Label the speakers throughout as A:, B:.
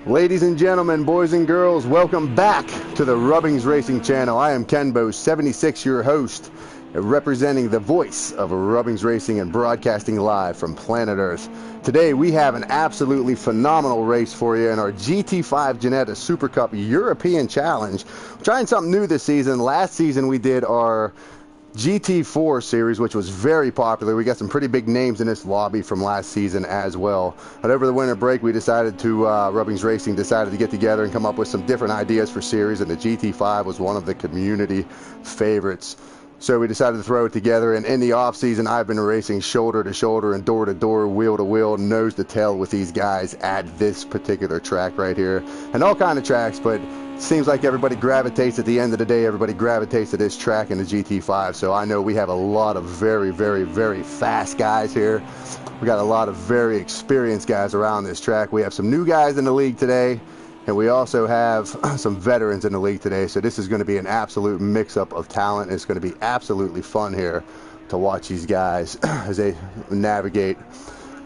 A: Ladies and gentlemen, boys and girls, welcome back to the RubbingsRacing channel. I am Kenbo, 76, your host, representing the voice of RubbingsRacing and broadcasting live from planet Earth. Today we have an absolutely phenomenal race for you in our GT5 Ginetta Super Cup European Challenge. We're trying something new this season. Last season we did our GT4 series, which was very popular. We got some pretty big names in this lobby from last season as well. But over the winter break, we decided to, RubbingsRacing decided to get together and come up with some different ideas for series, and the GT5 was one of the community favorites. So we decided to throw it together, and in the off-season, I've been racing shoulder to shoulder and door to door, wheel to wheel, nose to tail with these guys at this particular track right here, and all kind of tracks, but seems like everybody gravitates, at the end of the day, everybody gravitates to this track in the GT5. So I know we have a lot of very, very, very fast guys here. We got a lot of very experienced guys around this track. We have some new guys in the league today, and we also have some veterans in the league today. So this is going to be an absolute mix-up of talent. It's going to be absolutely fun here to watch these guys as they navigate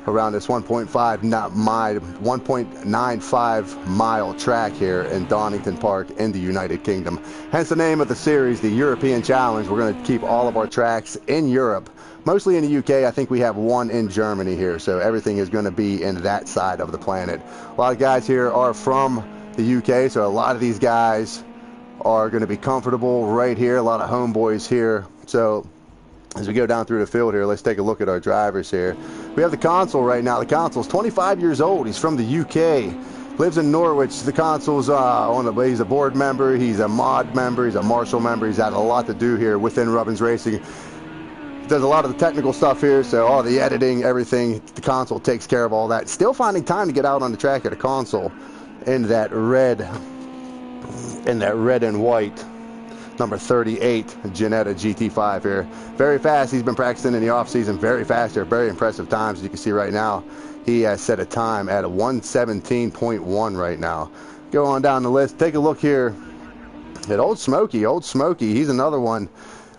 A: around this 1.95 mile track here in Donington Park in the United Kingdom. Hence the name of the series, the European Challenge. We're going to keep all of our tracks in Europe, mostly in the UK. I think we have one in Germany here, so everything is going to be in that side of the planet. A lot of guys here are from the UK, so a lot of these guys are going to be comfortable right here. A lot of homeboys here. So as we go down through the field here, let's take a look at our drivers here. We have the Consul right now. The Consul's 25 years old. He's from the UK. Lives in Norwich. The Consul's he's a board member. He's a mod member. He's a marshal member. He's had a lot to do here within RubbingsRacing. Does a lot of the technical stuff here, so all the editing, everything, the Consul takes care of all that. Still finding time to get out on the track at a Consul in that red and white number 38 Ginetta GT5 here. Very fast. He's been practicing in the off season. Very fast here. Very impressive times. As you can see right now, he has set a time at a 1:17.1 right now. Go on down the list. Take a look here at Old Smokey. Old Smokey, he's another one.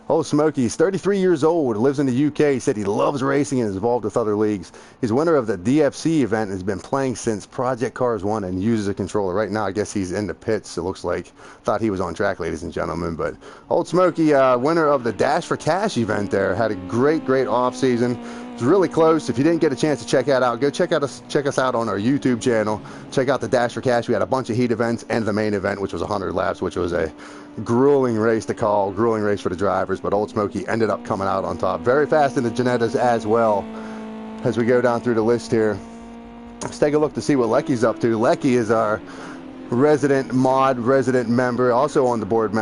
A: Old Smokey, he's 33 years old, lives in the UK. He said he loves racing and is involved with other leagues. He's winner of the DFC event and has been playing since Project Cars 1 and uses a controller. Right now, I guess he's in the pits, it looks like. Thought he was on track, ladies and gentlemen. But Old Smokey, winner of the Dash for Cash event there. Had a great, great off-season. It was really close. If you didn't get a chance to check that out, go check us out on our YouTube channel. Check out the Dash for Cash. We had a bunch of heat events and the main event, which was 100 laps, which was a grueling race to call, grueling race for the drivers, but Old Smokey ended up coming out on top. Very fast in the Ginettas as well. As we go down through the list here, let's take a look to see what Lecky's up to. Lecky is our resident member, also on the board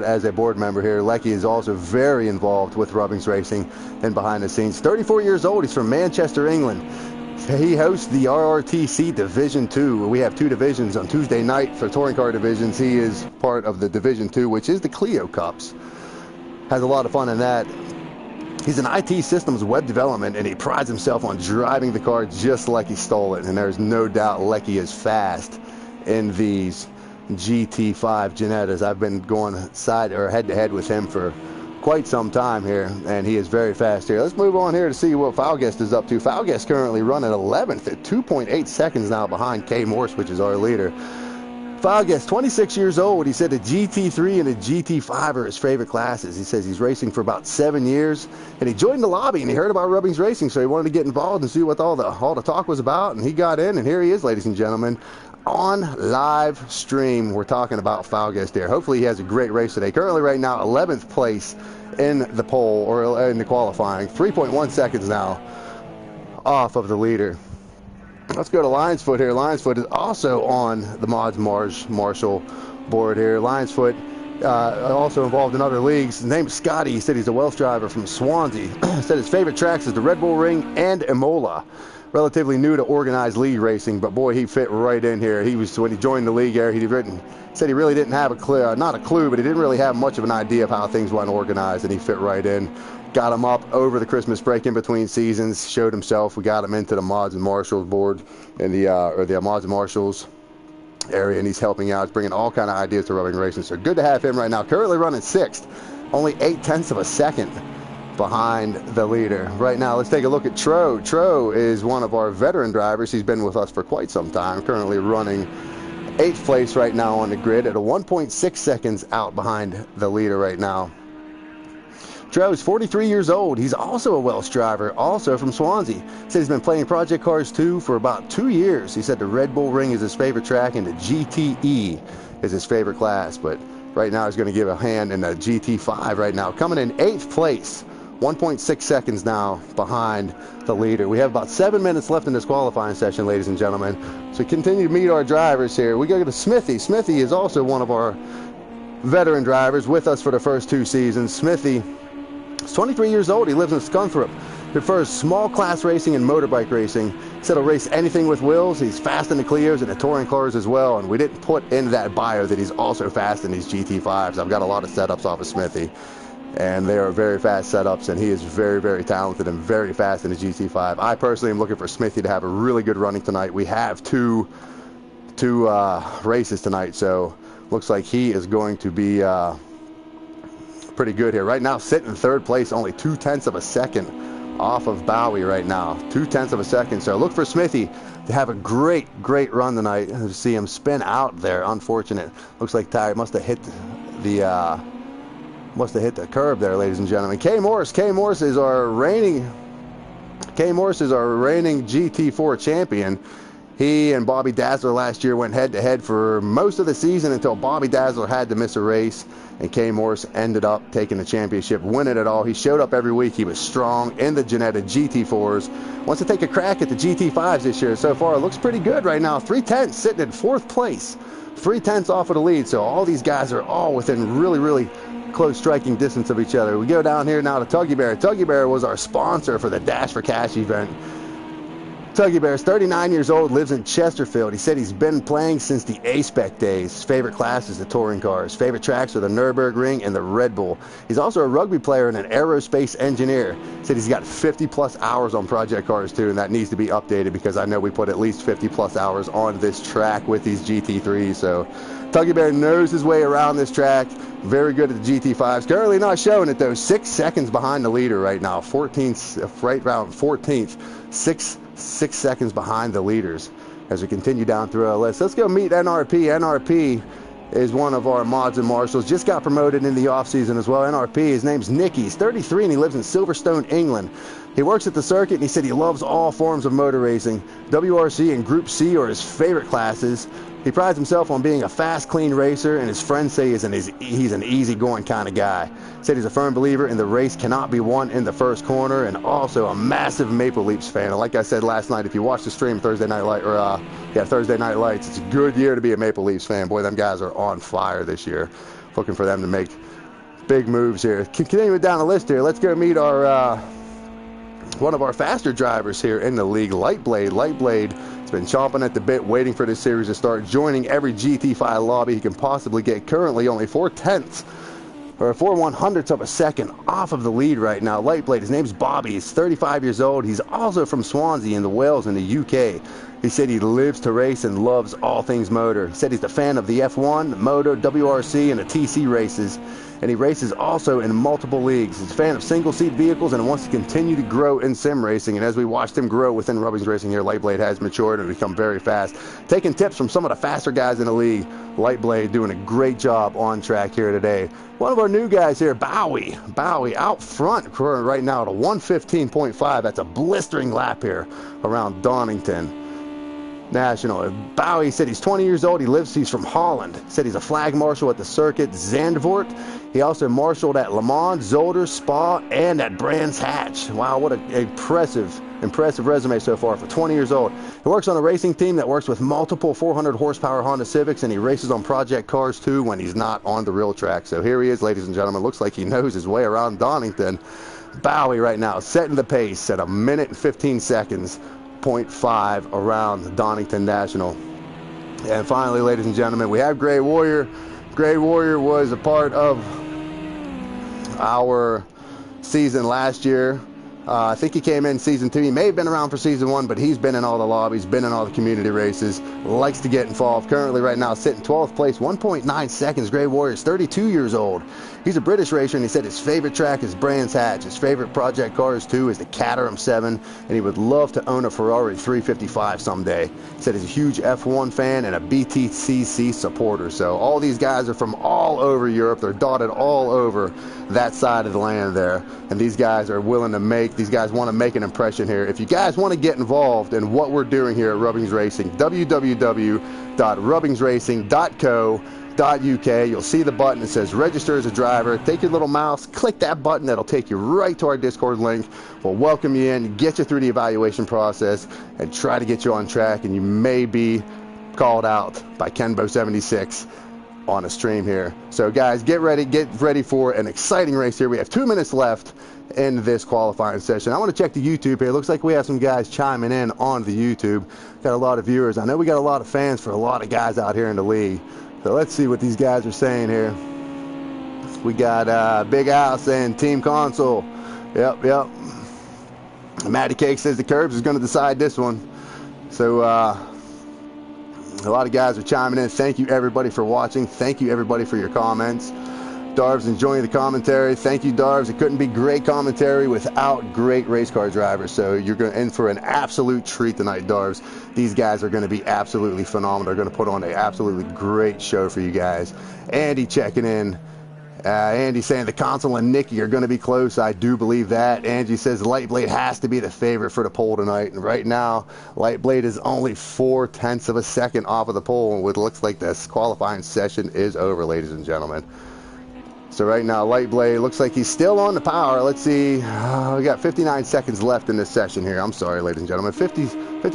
A: as a board member here. Lecky is also very involved with RubbingsRacing and behind the scenes. 34 years old. He's from Manchester, England. He hosts the RRTC Division 2. We have two divisions on Tuesday night for touring car divisions. He is part of the Division 2, which is the Clio Cups. Has a lot of fun in that. He's an IT systems web development, and he prides himself on driving the car just like he stole it. And there's no doubt Lecky is fast in these GT5 Ginettas. I've been going head to head with him for quite some time here, and he is very fast here. Let's move on here to see what Foulguest is up to. Foulguest currently running 11th at 2.8 seconds now behind K Morse, which is our leader. Foulguest, 26 years old. He said the GT3 and the GT5 are his favorite classes. He says he's racing for about 7 years, and he joined the lobby and he heard about RubbingsRacing, so he wanted to get involved and see what all the talk was about, and he got in, and here he is, ladies and gentlemen, on live stream. We're talking about Foulguest here. Hopefully he has a great race today. Currently right now 11th place in the poll, or in the qualifying. 3.1 seconds now off of the leader. Let's go to Lions Foot here. Lions Foot is also on the Mods Marshall board here. Lions Foot also involved in other leagues. His name is Scotty. He said he's a Welsh driver from Swansea. Said his favorite tracks is the Red Bull Ring and Imola. Relatively new to organized league racing, but boy, he fit right in here. When he joined the league here, said he really didn't have a clue, not a clue, but he didn't really have much of an idea of how things went organized, and he fit right in. Got him up over the Christmas break in between seasons, showed himself. We got him into the Mods and Marshalls board in the Mods and Marshalls area, and he's helping out. He's bringing all kind of ideas to RubbingsRacing. So good to have him right now. Currently running 6th, only 0.8 of a second behind the leader. Right now, let's take a look at Tro. Tro is one of our veteran drivers. He's been with us for quite some time, currently running 8th place right now on the grid at a 1.6 seconds out behind the leader right now. Tro is 43 years old. He's also a Welsh driver, also from Swansea. He said he's been playing Project Cars 2 for about 2 years. He said the Red Bull Ring is his favorite track and the GTE is his favorite class. But right now he's going to give a hand in the GT5 right now. Coming in 8th place, 1.6 seconds now behind the leader. We have about 7 minutes left in this qualifying session, ladies and gentlemen. So we continue to meet our drivers here. We go to Smithy. Smithy is also one of our veteran drivers with us for the first 2 seasons. Smithy is 23 years old. He lives in Scunthorpe. Prefers small class racing and motorbike racing. He said he'll race anything with wheels. He's fast in the Clios and the touring cars as well. And we didn't put in that bio that he's also fast in these GT5s. I've got a lot of setups off of Smithy, and they are very fast setups, and he is very, very talented and very fast in the GT5. I personally am looking for Smithy to have a really good running tonight. We have two races tonight, so looks like he is going to be pretty good here. Right now, sitting in 3rd place, only 0.2 of a second off of Bowie right now. 0.2 of a second. So look for Smithy to have a great run tonight. See him spin out there. Unfortunate. Looks like tire must have hit the curb there, ladies and gentlemen. K Morris is our reigning GT4 champion. He and Bobby Dazzler last year went head-to-head for most of the season until Bobby Dazzler had to miss a race, and K Morris ended up taking the championship, winning it all. He showed up every week. He was strong in the Ginetta GT4s. Wants to take a crack at the GT5s this year. So far, it looks pretty good right now. 3/10, sitting in 4th place. 3/10 off of the lead, so all these guys are all within really close striking distance of each other. We go down here now to Tuggy Bear. Tuggy Bear was our sponsor for the Dash for Cash event. Tuggy Bear is 39 years old, lives in Chesterfield. He said he's been playing since the A-Spec days. His favorite class is the touring cars. Favorite tracks are the Nürburgring and the Red Bull. He's also a rugby player and an aerospace engineer. He said he's got 50+ hours on Project Cars 2, and that needs to be updated because I know we put at least 50+ hours on this track with these GT3s. So Tuggy Bear knows his way around this track. Very good at the GT5s. Currently not showing it though. 6 seconds behind the leader right now. 14th, right around 14th. 6 seconds behind the leaders as we continue down through our list. Let's go meet NRP. NRP is one of our mods and marshals. Just got promoted in the off season as well. NRP, his name's Nicky. He's 33 and he lives in Silverstone, England. He works at the circuit and he said he loves all forms of motor racing. WRC and Group C are his favorite classes. He prides himself on being a fast, clean racer, and his friends say he's an easygoing kind of guy. He said he's a firm believer in the race cannot be won in the first corner, and also a massive Maple Leafs fan. And like I said last night, if you watch the stream Thursday Night Lights, it's a good year to be a Maple Leafs fan. Boy, them guys are on fire this year. Looking for them to make big moves here. Continuing down the list here, let's go meet our one of our faster drivers here in the league, Lightblade. Lightblade has been chomping at the bit, waiting for this series to start, joining every GT5 lobby he can possibly get. Currently only 4/100ths of a second off of the lead right now. Lightblade, his name's Bobby. He's 35 years old. He's also from Swansea in the Wales in the UK. He said he lives to race and loves all things motor. He said he's a fan of the F1, the Moto, WRC, and the TC races. And he races also in multiple leagues. He's a fan of single-seat vehicles and wants to continue to grow in sim racing. And as we watched him grow within RubbingsRacing here, Lightblade has matured and become very fast. Taking tips from some of the faster guys in the league. Lightblade doing a great job on track here today. One of our new guys here, Bowie. Bowie out front right now at a 1:15.5. That's a blistering lap here around Donington National. Bowie said he's 20 years old. He's from Holland. Said he's a flag marshal at the circuit Zandvoort. He also marshaled at Le Mans, Zolder, Spa, and at Brands Hatch. Wow, what an impressive resume so far for 20 years old. He works on a racing team that works with multiple 400 horsepower Honda Civics, and he races on Project Cars 2 when he's not on the real track. So here he is, ladies and gentlemen. Looks like he knows his way around Donington. Bowie right now setting the pace at 1 minute and 15 seconds. 0.5 around Donington National. And finally, ladies and gentlemen, we have Grey Warrior. Grey Warrior was a part of our season last year. I think he came in season 2. He may have been around for season 1, but he's been in all the lobbies, been in all the community races, likes to get involved. Currently right now sitting 12th place, 1.9 seconds. Grey Warrior's 32 years old. He's a British racer, and he said his favorite track is Brands Hatch. His favorite project cars too is the Caterham 7, and he would love to own a Ferrari 355 someday. He said he's a huge F1 fan and a BTCC supporter. So all these guys are from all over Europe. They're dotted all over that side of the land there, and these guys are willing to make, these guys want to make an impression here. If you guys want to get involved in what we're doing here at Rubbings Racing, www.rubbingsracing.co.uk, you'll see the button that says register as a driver. Take your little mouse, click that button, that'll take you right to our Discord link. We'll welcome you in, get you through the evaluation process, and try to get you on track, and you may be called out by Kenbo76 on a stream here. So guys, get ready for an exciting race here. We have 2 minutes left in this qualifying session. I want to check the YouTube here. Looks like we have some guys chiming in on the YouTube. Got a lot of viewers. I know we got a lot of fans for a lot of guys out here in the league. So let's see what these guys are saying here. We got Big Al saying Team Console. Yep. Matty Cake says the Curbs is going to decide this one. So a lot of guys are chiming in. Thank you everybody for watching. Thank you everybody for your comments. Darv's enjoying the commentary. Thank you, Darv's. It couldn't be great commentary without great race car drivers. So you're going in for an absolute treat tonight, Darv's. These guys are going to be absolutely phenomenal. They're going to put on an absolutely great show for you guys. Andy checking in. Andy saying the Console and Nicky are going to be close. I do believe that. Angie says Lightblade has to be the favorite for the pole tonight. And right now, Lightblade is only 0.4 of a second off of the pole. And it looks like this qualifying session is over, ladies and gentlemen. So right now, Lightblade looks like he's still on the power. Let's see. We got 59 seconds left in this session here. I'm sorry, ladies and gentlemen. 50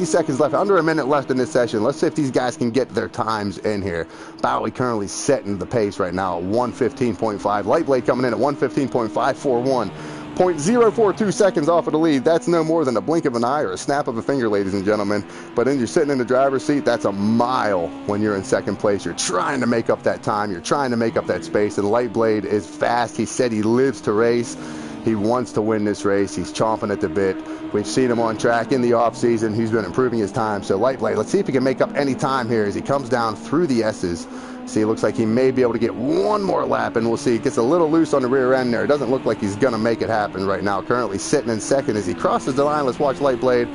A: seconds left. Under a minute left in this session. Let's see if these guys can get their times in here. Bowie currently setting the pace right now at 1:15.5. Lightblade coming in at 1:15.541. 0.042 seconds off of the lead. That's no more than a blink of an eye or a snap of a finger, ladies and gentlemen. But then you're sitting in the driver's seat, that's a mile when you're in second place. You're trying to make up that time. You're trying to make up that space. And Lightblade is fast. He said he lives to race. He wants to win this race. He's chomping at the bit. We've seen him on track in the off-season. He's been improving his time. So Lightblade, let's see if he can make up any time here as he comes down through the S's. See, it looks like he may be able to get one more lap, and we'll see. It gets a little loose on the rear end there. It doesn't look like he's going to make it happen right now. Currently sitting in second as he crosses the line. Let's watch Lightblade.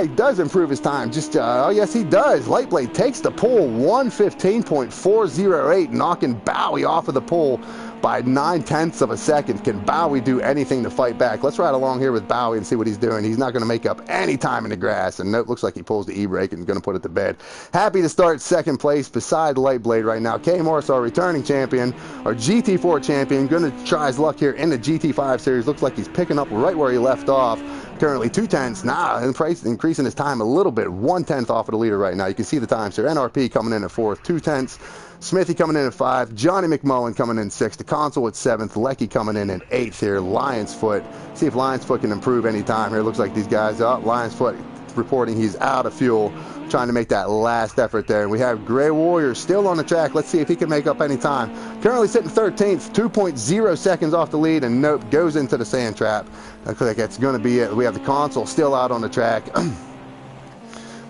A: He does improve his time. Oh, yes, he does. Lightblade takes the pole, 1:15.408, knocking Bowie off of the pole by 0.9 of a second. Can Bowie do anything to fight back? Let's ride along here with Bowie and see what he's doing. He's not going to make up any time in the grass, and it looks like he pulls the e-brake and going to put it to bed. Happy to start second place beside Lightblade right now. K. Morris, our returning champion, our GT4 champion, going to try his luck here in the GT5 series. Looks like he's picking up right where he left off. Currently 0.2 now, increasing his time a little bit, 1/10 off of the leader right now. You can see the times here. NRP coming in at 4th, 0.2. Smithy coming in at 5, Johnny McMullen coming in 6th, the Console at 7th, Lecky coming in at 8th here, Lionsfoot. See if Lionsfoot can improve any time here. Looks like these guys up. Lionsfoot reporting he's out of fuel, trying to make that last effort there. And we have Grey Warrior still on the track. Let's see if he can make up any time. Currently sitting 13th, 2.0 seconds off the lead, and nope, goes into the sand trap. Looks like that's going to be it. We have the Console still out on the track.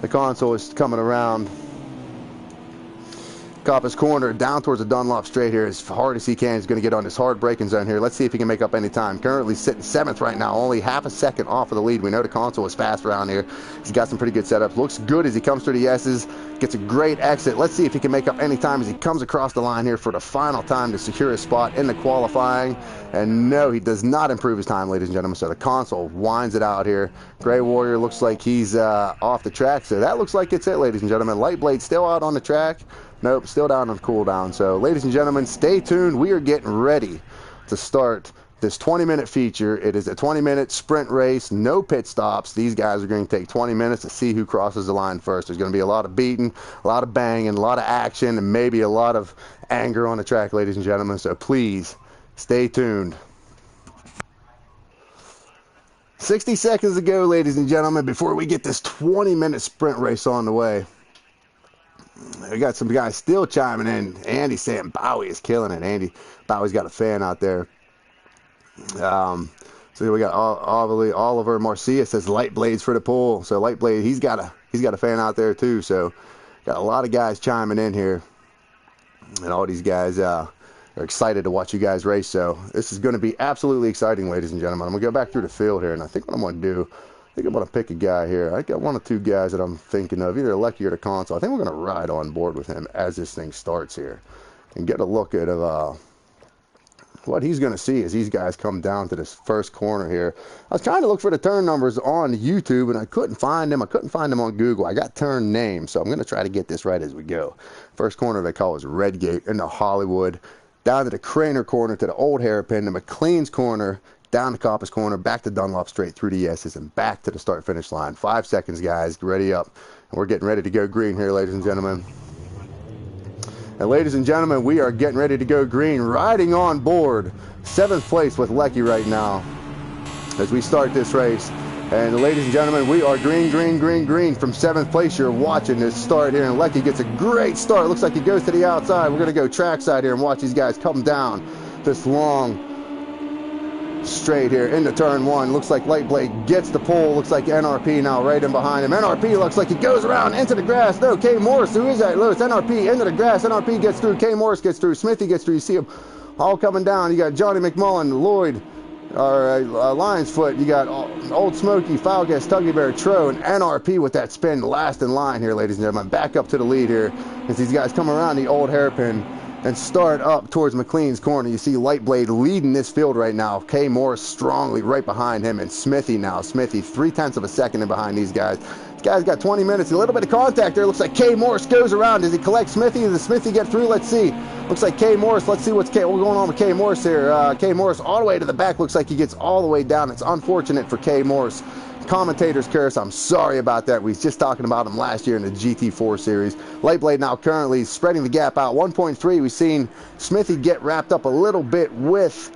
A: The Console is coming around Coppa's corner down towards the Dunlop straight here as hard as he can. He's going to get on this hard braking zone here. Let's see if he can make up any time. Currently sitting 7th right now, only half a second off of the lead. We know the Console is fast around here. He's got some pretty good setups. Looks good as he comes through the S's. Gets a great exit. Let's see if he can make up any time as he comes across the line here for the final time to secure his spot in the qualifying. And no, he does not improve his time, ladies and gentlemen. So the Console winds it out here. Grey Warrior looks like he's off the track. So that looks like it's it, ladies and gentlemen. Lightblade still out on the track. Nope, still down on cooldown. So, ladies and gentlemen, stay tuned. We are getting ready to start this 20-minute feature. It is a 20-minute sprint race, no pit stops. These guys are going to take 20 minutes to see who crosses the line first. There's going to be a lot of beating, a lot of banging, a lot of action, and maybe a lot of anger on the track, ladies and gentlemen. So, please, stay tuned. 60 seconds to go, ladies and gentlemen, before we get this 20-minute sprint race on the way. We got some guys still chiming in. Andy saying Bowie is killing it. Bowie's got a fan out there. So So we got Oliver Marcia says light blades for the pool. So light blade, he's got a fan out there too. So got a lot of guys chiming in here, and all these guys are excited to watch you guys race. So this is going to be absolutely exciting, ladies and gentlemen. I'm gonna go back through the field here, and I think what I'm gonna do, I think I'm gonna pick a guy here. I got one or two guys that I'm thinking of, either Lecky or the Console. I think we're gonna ride on board with him as this thing starts here, and get a look at what he's going to see as these guys come down to this first corner here. I was trying to look for the turn numbers on YouTube, and I couldn't find them. I couldn't find them on Google. I got turn names, so I'm going to try to get this right as we go. First corner they call is Redgate into Hollywood, down to the Craner corner to the Old Hairpin, to McLean's corner, down to Coppice corner, back to Dunlop straight through the S's, and back to the start-finish line. 5 seconds, guys. Ready up. And we're getting ready to go green here, ladies and gentlemen. And ladies and gentlemen, we are getting ready to go green, riding on board 7th place with Lecky right now as we start this race. And ladies and gentlemen, we are green, green, green, green from 7th place. You're watching this start here, and Lecky gets a great start. Looks like he goes to the outside. We're going to go trackside here and watch these guys come down this long straight here into turn 1. Looks like Light Blade gets the pole. Looks like NRP now right in behind him. NRP looks like he goes around into the grass. No, K Morris, who is that? Look, it's NRP into the grass. NRP gets through. K Morris gets through. Smithy gets through. You see them all coming down. You got Johnny McMullen, Lloyd, Lion's Foot. You got Old Smoky, Foulguest, Tuggy Bear, Tro, and NRP with that spin last in line here, ladies and gentlemen. Back up to the lead here as these guys come around the Old Hairpin and start up towards McLean's corner. You see Light Blade leading this field right now. K Morris strongly right behind him, and Smithy now. Smithy 0.3 of a second in behind these guys. These guys got 20 minutes. A little bit of contact there. Looks like K Morris goes around. Does he collect Smithy? Does Smithy get through? Let's see. Looks like K Morris. Let's see what's going on with K Morris here. K Morris all the way to the back. Looks like he gets all the way down. It's unfortunate for K Morris. Commentators curse. I'm sorry about that. We was just talking about him last year in the GT4 series. Light Blade now currently spreading the gap out 1.3. We've seen Smithy get wrapped up a little bit with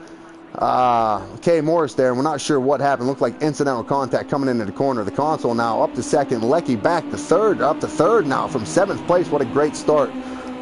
A: K Morris there, and we're not sure what happened. Looked like incidental contact coming into the corner. The Console now up to 2nd. Lecky back to 3rd, up to 3rd now from 7th place. What a great start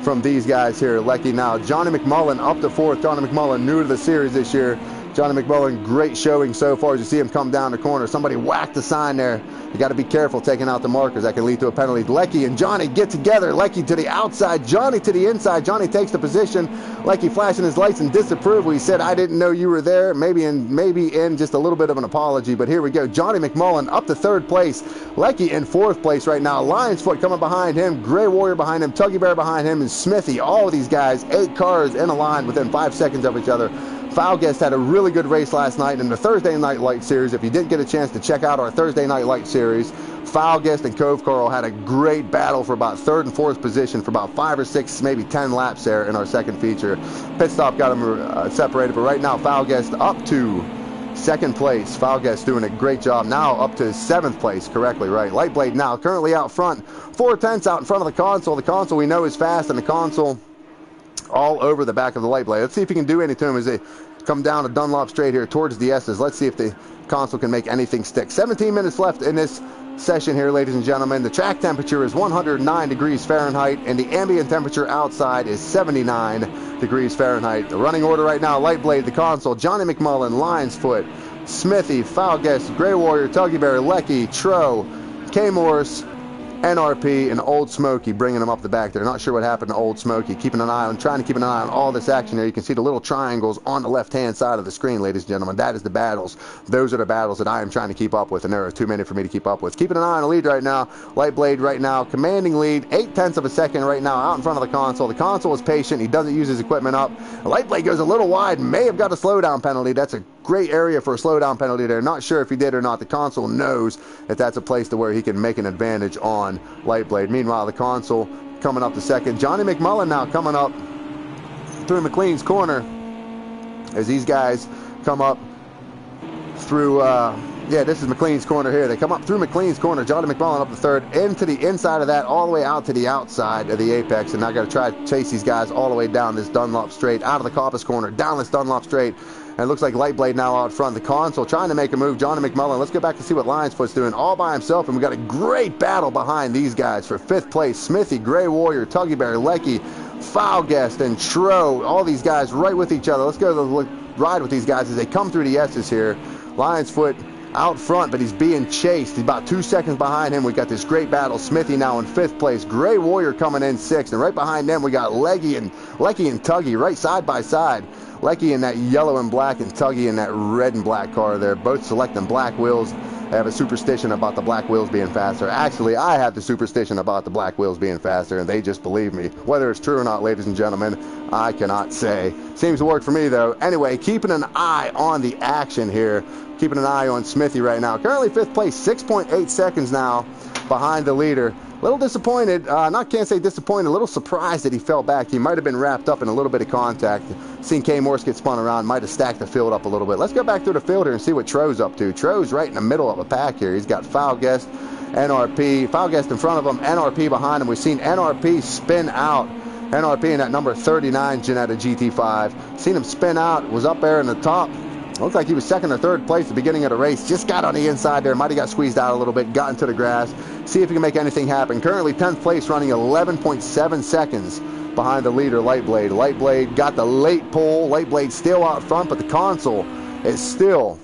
A: from these guys here. Lecky now. Johnny McMullen up to 4th. Johnny McMullen new to the series this year. Johnny McMullen, great showing so far as you see him come down the corner. Somebody whacked the sign there. You got to be careful taking out the markers. That can lead to a penalty. Lecky and Johnny get together. Lecky to the outside, Johnny to the inside. Johnny takes the position. Lecky flashing his lights in disapproval. He said, I didn't know you were there. Maybe in just a little bit of an apology, but here we go. Johnny McMullen up to 3rd place. Lecky in 4th place right now. Lion's Foot coming behind him. Gray Warrior behind him. Tuggy Bear behind him. And Smithy. All of these guys, 8 cars in a line within 5 seconds of each other. Foulguest had a really good race last night in the Thursday Night Light Series. If you didn't get a chance to check out our Thursday Night Light Series, Foulguest and Cove Carl had a great battle for about 3rd and 4th position for about 5 or 6, maybe 10 laps there in our second feature. Pit stop got them separated, but right now Foulguest up to 2nd place. Foulguest doing a great job. Now up to 7th place, correctly, right. Light Blade now currently out front. 4/10 out in front of the Console. The Console we know is fast, and the Console all over the back of the Light Blade. Let's see if he can do anything to him as they come down to Dunlop straight here towards the S's. Let's see if the Console can make anything stick. 17 minutes left in this session here, ladies and gentlemen. The track temperature is 109 degrees Fahrenheit, and the ambient temperature outside is 79 degrees Fahrenheit. The running order right now, Light Blade, the Console, Johnny McMullen, Lion's Foot, Smithy, Foulguest, Gray Warrior, Tuggy Bear, Lecky, Tro, K Morris, NRP, and Old Smoky bringing them up the back there. Not sure what happened to Old Smoky. Trying to keep an eye on all this action here. You can see the little triangles on the left-hand side of the screen, ladies and gentlemen. That is the battles. Those are the battles that I am trying to keep up with, and there are too many for me to keep up with. Keeping an eye on the lead right now. Light Blade right now, commanding lead, 0.8 of a second right now out in front of the Console. The Console is patient. He doesn't use his equipment up. Light Blade goes a little wide, may have got a slowdown penalty. That's a great area for a slowdown penalty there. Not sure if he did or not. The Console knows that that's a place to where he can make an advantage on Light Blade. Meanwhile, the Console coming up to 2nd. Johnny McMullen now coming up through McLean's corner as these guys come up through, this is McLean's corner here. They come up through McLean's corner. Johnny McMullen up to 3rd, into the inside of that, all the way out to the outside of the apex. And now got to try to chase these guys all the way down this Dunlop straight, out of the Coppice corner, down this Dunlop straight. And it looks like Light Blade now out front. The Console trying to make a move. Johnny McMullen. Let's go back to see what Lion's Foot's doing all by himself. And we got a great battle behind these guys for 5th place. Smithy, Gray Warrior, Tuggy Bear, Lecky, Foulguest, and Tro. All these guys right with each other. Let's go to the ride with these guys as they come through the S's here. Lion's Foot out front, but he's being chased. He's about 2 seconds behind him. We got this great battle. Smithy now in 5th place. Gray Warrior coming in 6th. And right behind them, we got Lecky and Tuggy right side by side. Lecky in that yellow and black and Tuggy in that red and black car there. Both selecting black wheels. I have a superstition about the black wheels being faster. Actually, I have the superstition about the black wheels being faster, and they just believe me. Whether it's true or not, ladies and gentlemen, I cannot say. Seems to work for me, though. Anyway, keeping an eye on the action here. Keeping an eye on Smithy right now. Currently 5th place, 6.8 seconds now behind the leader. A little disappointed, can't say disappointed, a little surprised that he fell back. He might have been wrapped up in a little bit of contact. Seen K. Morse get spun around, might have stacked the field up a little bit. Let's go back through the field here and see what Tro's up to. Tro's right in the middle of a pack here. He's got Foulguest, NRP, Foulguest in front of him, NRP behind him. We've seen NRP spin out. NRP in that number 39 Ginetta GT5. Seen him spin out, was up there in the top. Looked like he was 2nd or 3rd place at the beginning of the race. Just got on the inside there. Might have got squeezed out a little bit. Got into the grass. See if he can make anything happen. Currently 10th place, running 11.7 seconds behind the leader, Lightblade. Lightblade got the late pole. Lightblade still out front, but the console is still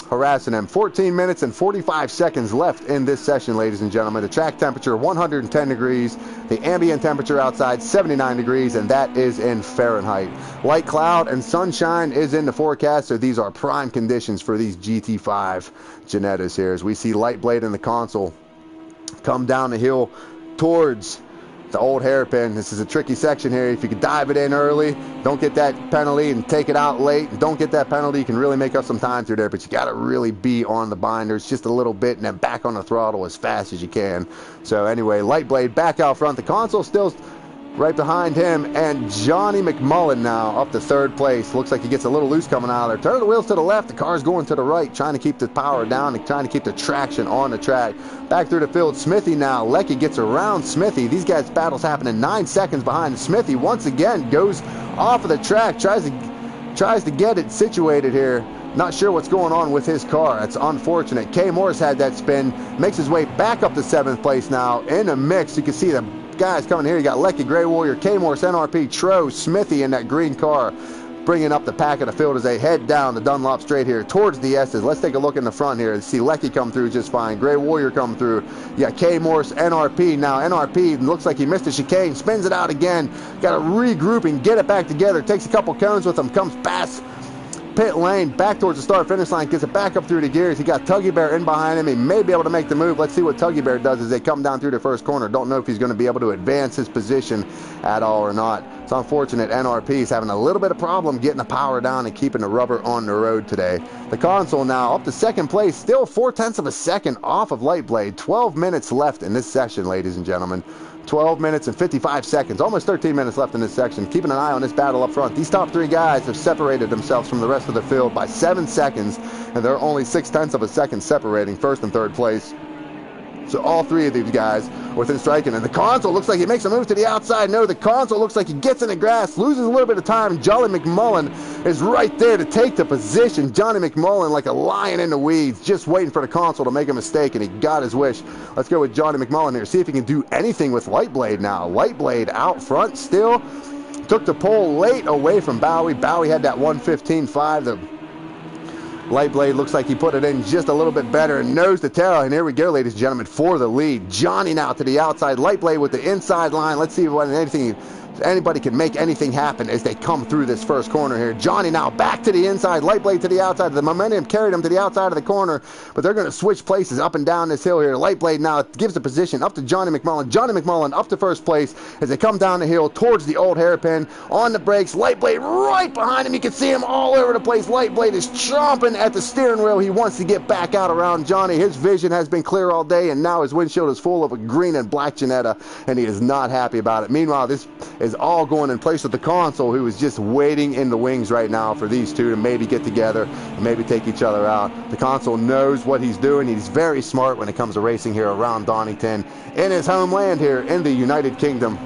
A: harassing him. 14 minutes and 45 seconds left in this session, ladies and gentlemen. The track temperature 110 degrees, the ambient temperature outside 79 degrees, and that is in Fahrenheit. Light cloud and sunshine is in the forecast, so these are prime conditions for these GT5 Ginettas here. As we see Lightblade in the console come down the hill towards the old hairpin. This is a tricky section here. If you can dive it in early, don't get that penalty, and take it out late, don't get that penalty, you can really make up some time through there, but you got to really be on the binders just a little bit and then back on the throttle as fast as you can. So anyway, Lightblade back out front. The console still right behind him, and Johnny McMullen now up to 3rd place. Looks like he gets a little loose coming out of there. Turn the wheels to the left, the car's going to the right, trying to keep the power down and trying to keep the traction on the track. Back through the field, Smithy now. Lecky gets around Smithy. These guys' battles happening 9 seconds behind. Smithy once again goes off of the track, tries to get it situated here. Not sure what's going on with his car. It's unfortunate. K. Morris had that spin, makes his way back up to 7th place now in the mix. You can see the guys coming here. You got Lecky, Gray Warrior, K. Morse, NRP, Tro, Smithy in that green car, bringing up the pack of the field as they head down the Dunlop straight here towards the S's. Let's take a look in the front here and see Lecky come through just fine. Gray Warrior come through. You got K. Morse, NRP. Now NRP looks like he missed a chicane, spins it out again. Got to regroup and get it back together. Takes a couple cones with him, comes past pit lane, back towards the start-finish line, gets it back up through the gears. He got Tuggy Bear in behind him. He may be able to make the move. Let's see what Tuggy Bear does as they come down through the first corner. Don't know if he's going to be able to advance his position at all or not. It's unfortunate. NRP is having a little bit of problem getting the power down and keeping the rubber on the road today. The console now up to 2nd place, still 0.4 of a second off of Lightblade. 12 minutes left in this session, ladies and gentlemen. 12 minutes and 55 seconds, almost 13 minutes left in this section. Keeping an eye on this battle up front. These top 3 guys have separated themselves from the rest of the field by 7 seconds, and they're only 0.6 of a second separating 1st and 3rd place. So all 3 of these guys within striking. And the console looks like he makes a move to the outside. No, the console looks like he gets in the grass, loses a little bit of time. Johnny McMullen is right there to take the position. Johnny McMullen like a lion in the weeds, just waiting for the console to make a mistake, and he got his wish. Let's go with Johnny McMullen here, see if he can do anything with Lightblade now. Lightblade out front still. Took the pole late away from Bowie. Bowie had that 1:15.5. The Lightblade looks like he put it in just a little bit better, and nose to tail. And here we go, ladies and gentlemen, for the lead. Johnny now to the outside. Lightblade with the inside line. Let's see if anybody can make anything happen as they come through this first corner here. Johnny now back to the inside. Lightblade to the outside. The momentum carried him to the outside of the corner, but they're going to switch places up and down this hill here. Lightblade now gives the position up to Johnny McMullen. Johnny McMullen up to 1st place as they come down the hill towards the old hairpin. On the brakes, Lightblade right behind him. You can see him all over the place. Lightblade is chomping at the steering wheel. He wants to get back out around Johnny. His vision has been clear all day, and now his windshield is full of a green and black Ginetta, and he is not happy about it. Meanwhile, this is all going in place with the console, who is just waiting in the wings right now for these two to maybe get together and maybe take each other out. The console knows what he's doing. He's very smart when it comes to racing here around Donington, in his homeland here in the United Kingdom.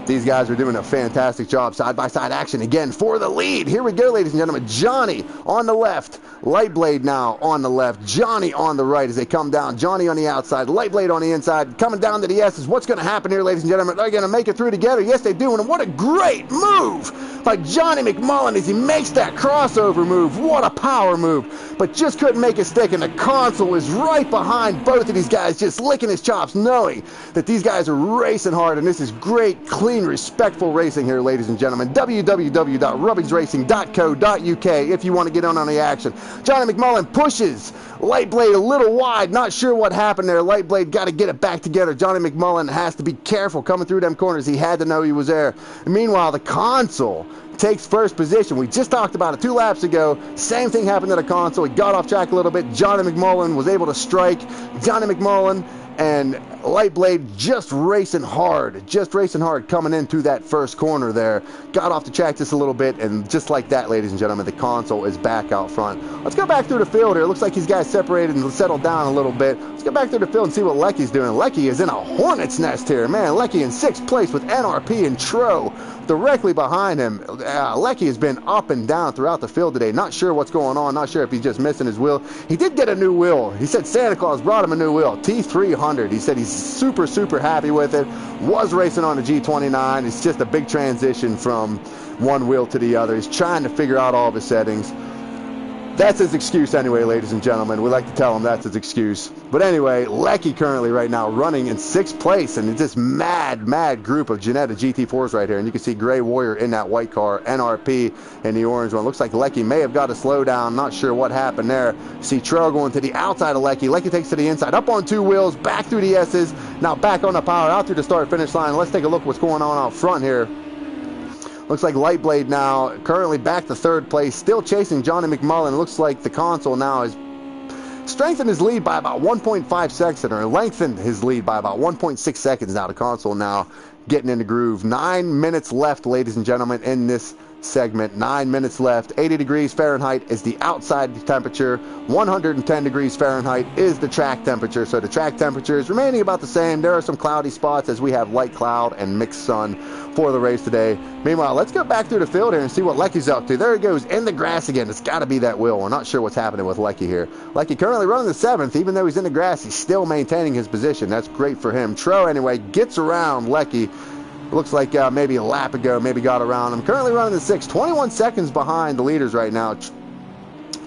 A: These guys are doing a fantastic job. Side-by-side action again for the lead. Here we go, ladies and gentlemen. Johnny on the left. Lightblade now on the left. Johnny on the right as they come down. Johnny on the outside. Lightblade on the inside. Coming down to the S's. What's going to happen here, ladies and gentlemen? They're going to make it through together. Yes, they do. And what a great move by Johnny McMullen as he makes that crossover move. What a power move. But just couldn't make it stick. And the console is right behind both of these guys, just licking his chops, knowing that these guys are racing hard. And this is great, clean, respectful racing here, ladies and gentlemen. www.rubbingsracing.co.uk if you want to get on the action. Johnny McMullen pushes Lightblade a little wide. Not sure what happened there. Lightblade got to get it back together. Johnny McMullen has to be careful coming through them corners. He had to know he was there. And meanwhile, the console takes first position. We just talked about it 2 laps ago. Same thing happened to the console. He got off track a little bit. Johnny McMullen was able to strike. Johnny McMullen and Lightblade just racing hard coming into that first corner there. Got off the track just a little bit, and just like that, ladies and gentlemen, the console is back out front. Let's go back through the field here. Looks like these guys separated and settled down a little bit. Let's go back through the field and see what Lecky's doing. Lecky is in a hornet's nest here. Man, Lecky in 6th place with NRP and Tro directly behind him. Lecky has been up and down throughout the field today. Not sure what's going on. Not sure if he's just missing his wheel. He did get a new wheel. He said Santa Claus brought him a new wheel. T300. He said he's super, super happy with it. Was racing on a G29. It's just a big transition from one wheel to the other. He's trying to figure out all of his settings. That's his excuse anyway, ladies and gentlemen. We like to tell him that's his excuse. But anyway, Lecky currently right now running in 6th place, and it's this mad group of Ginetta GT4s right here. And you can see Gray Warrior in that white car, NRP in the orange one. Looks like Lecky may have got a slowdown. Not sure what happened there. See Trail going to the outside of Lecky. Lecky takes to the inside, up on 2 wheels, back through the S's. Now back on the power, out through the start-finish line. Let's take a look what's going on out front here. Looks like Lightblade now currently back to 3rd place, still chasing Johnny McMullen. Looks like the console now has strengthened his lead by about 1.5 seconds, or lengthened his lead by about 1.6 seconds now. The console now getting in the groove. 9 minutes left, ladies and gentlemen, in this segment. 9 minutes left. 80 degrees Fahrenheit is the outside temperature. 110 degrees Fahrenheit is the track temperature. So the track temperature is remaining about the same. There are some cloudy spots as we have light cloud and mixed sun for the race today. Meanwhile, let's go back through the field here and see what Lecky's up to. There he goes in the grass again. It's got to be that wheel. We're not sure what's happening with Lecky here. Lecky currently running the 7th. Even though he's in the grass, he's still maintaining his position. That's great for him. Tro, anyway, gets around Lecky. Looks like maybe a lap ago, maybe got around him. Currently running the 6th. 21 seconds behind the leaders right now.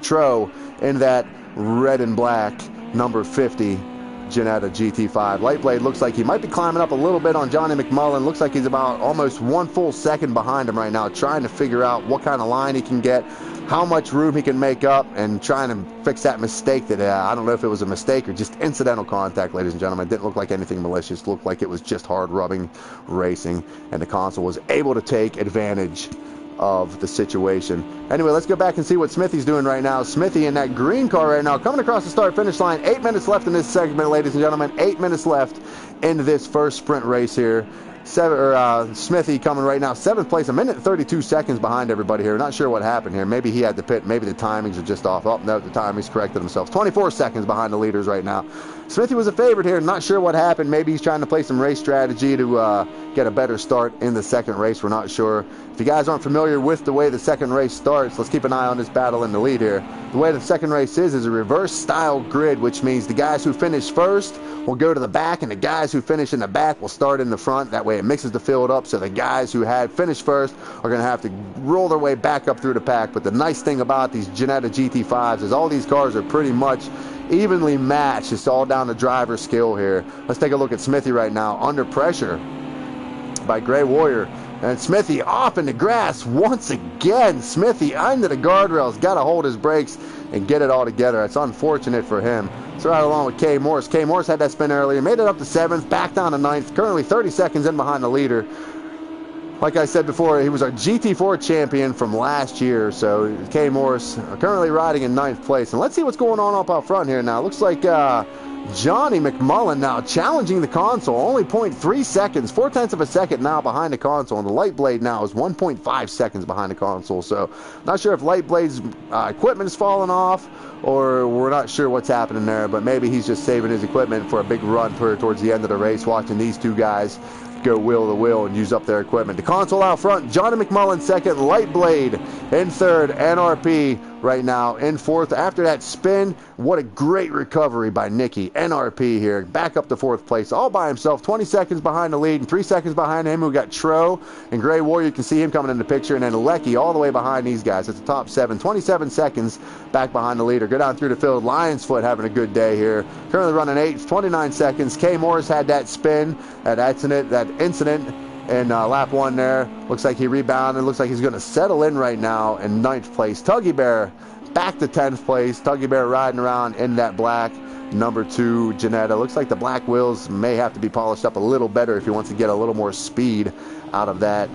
A: Tro in that red and black number 50 Ginetta GT5. Lightblade looks like he might be climbing up a little bit on Johnny McMullen. Looks like he's about almost 1 full second behind him right now, trying to figure out what kind of line he can get, how much room he can make up, and trying to fix that mistake that I don't know if it was a mistake or just incidental contact, ladies and gentlemen. It didn't look like anything malicious. It looked like it was just hard rubbing racing, and the console was able to take advantage of the situation. Anyway, let's go back and see what Smithy's doing right now. Smithy in that green car right now, coming across the start-finish line. 8 minutes left in this segment, ladies and gentlemen. 8 minutes left in this first sprint race here. Smithy coming right now, 7th place, 1 minute and 32 seconds behind everybody here. Not sure what happened here. Maybe he had to pit. Maybe the timings are just off. Oh, no, the timings corrected themselves. 24 seconds behind the leaders right now. Smithy was a favorite here. Not sure what happened. Maybe he's trying to play some race strategy to get a better start in the second race. We're not sure. If you guys aren't familiar with the way the second race starts, let's keep an eye on this battle in the lead here. The way the second race is a reverse style grid, which means the guys who finish first will go to the back, and the guys who finish in the back will start in the front. That way it mixes the field up, so the guys who had finished first are going to have to roll their way back up through the pack. But the nice thing about these Ginetta GT5s is all these cars are pretty much evenly matched. It's all down to driver skill here. Let's take a look at Smithy right now, under pressure by Gray Warrior. And Smithy off in the grass once again. Smithy under the guardrails, got to hold his brakes and get it all together. It's unfortunate for him. So right along with Kay Morris. Kay Morris had that spin earlier, made it up to 7th, back down to 9th, currently 30 seconds in behind the leader. Like I said before, he was our GT4 champion from last year. So Kay Morris currently riding in 9th place. And let's see what's going on up out front here now. Looks like Johnny McMullen now challenging the console. Only 0.3 seconds, 0.4 of a second now behind the console. And the Lightblade now is 1.5 seconds behind the console. So not sure if Lightblade's equipment is falling off, or we're not sure what's happening there. But maybe he's just saving his equipment for a big run towards the end of the race, watching these two guys go wheel to wheel and use up their equipment. The console out front, Johnny McMullen second, Lightblade in third, NRP right now in fourth. After that spin, what a great recovery by Nicky. NRP here, back up to fourth place, all by himself, 20 seconds behind the lead, and 3 seconds behind him, we got Tro and Grey Warrior. You can see him coming in the picture, and then Lecky all the way behind these guys. It's the top 7, 27 seconds back behind the leader. Go down through the field, Lion's Foot having a good day here. Currently running 8th, 29 seconds. K. Morris had that spin, that incident in lap 1 there. Looks like he rebounded. Looks like he's going to settle in right now in 9th place. Tuggy Bear back to 10th place. Tuggy Bear riding around in that black number 2 Janetta. Looks like the black wheels may have to be polished up a little better if he wants to get a little more speed out of that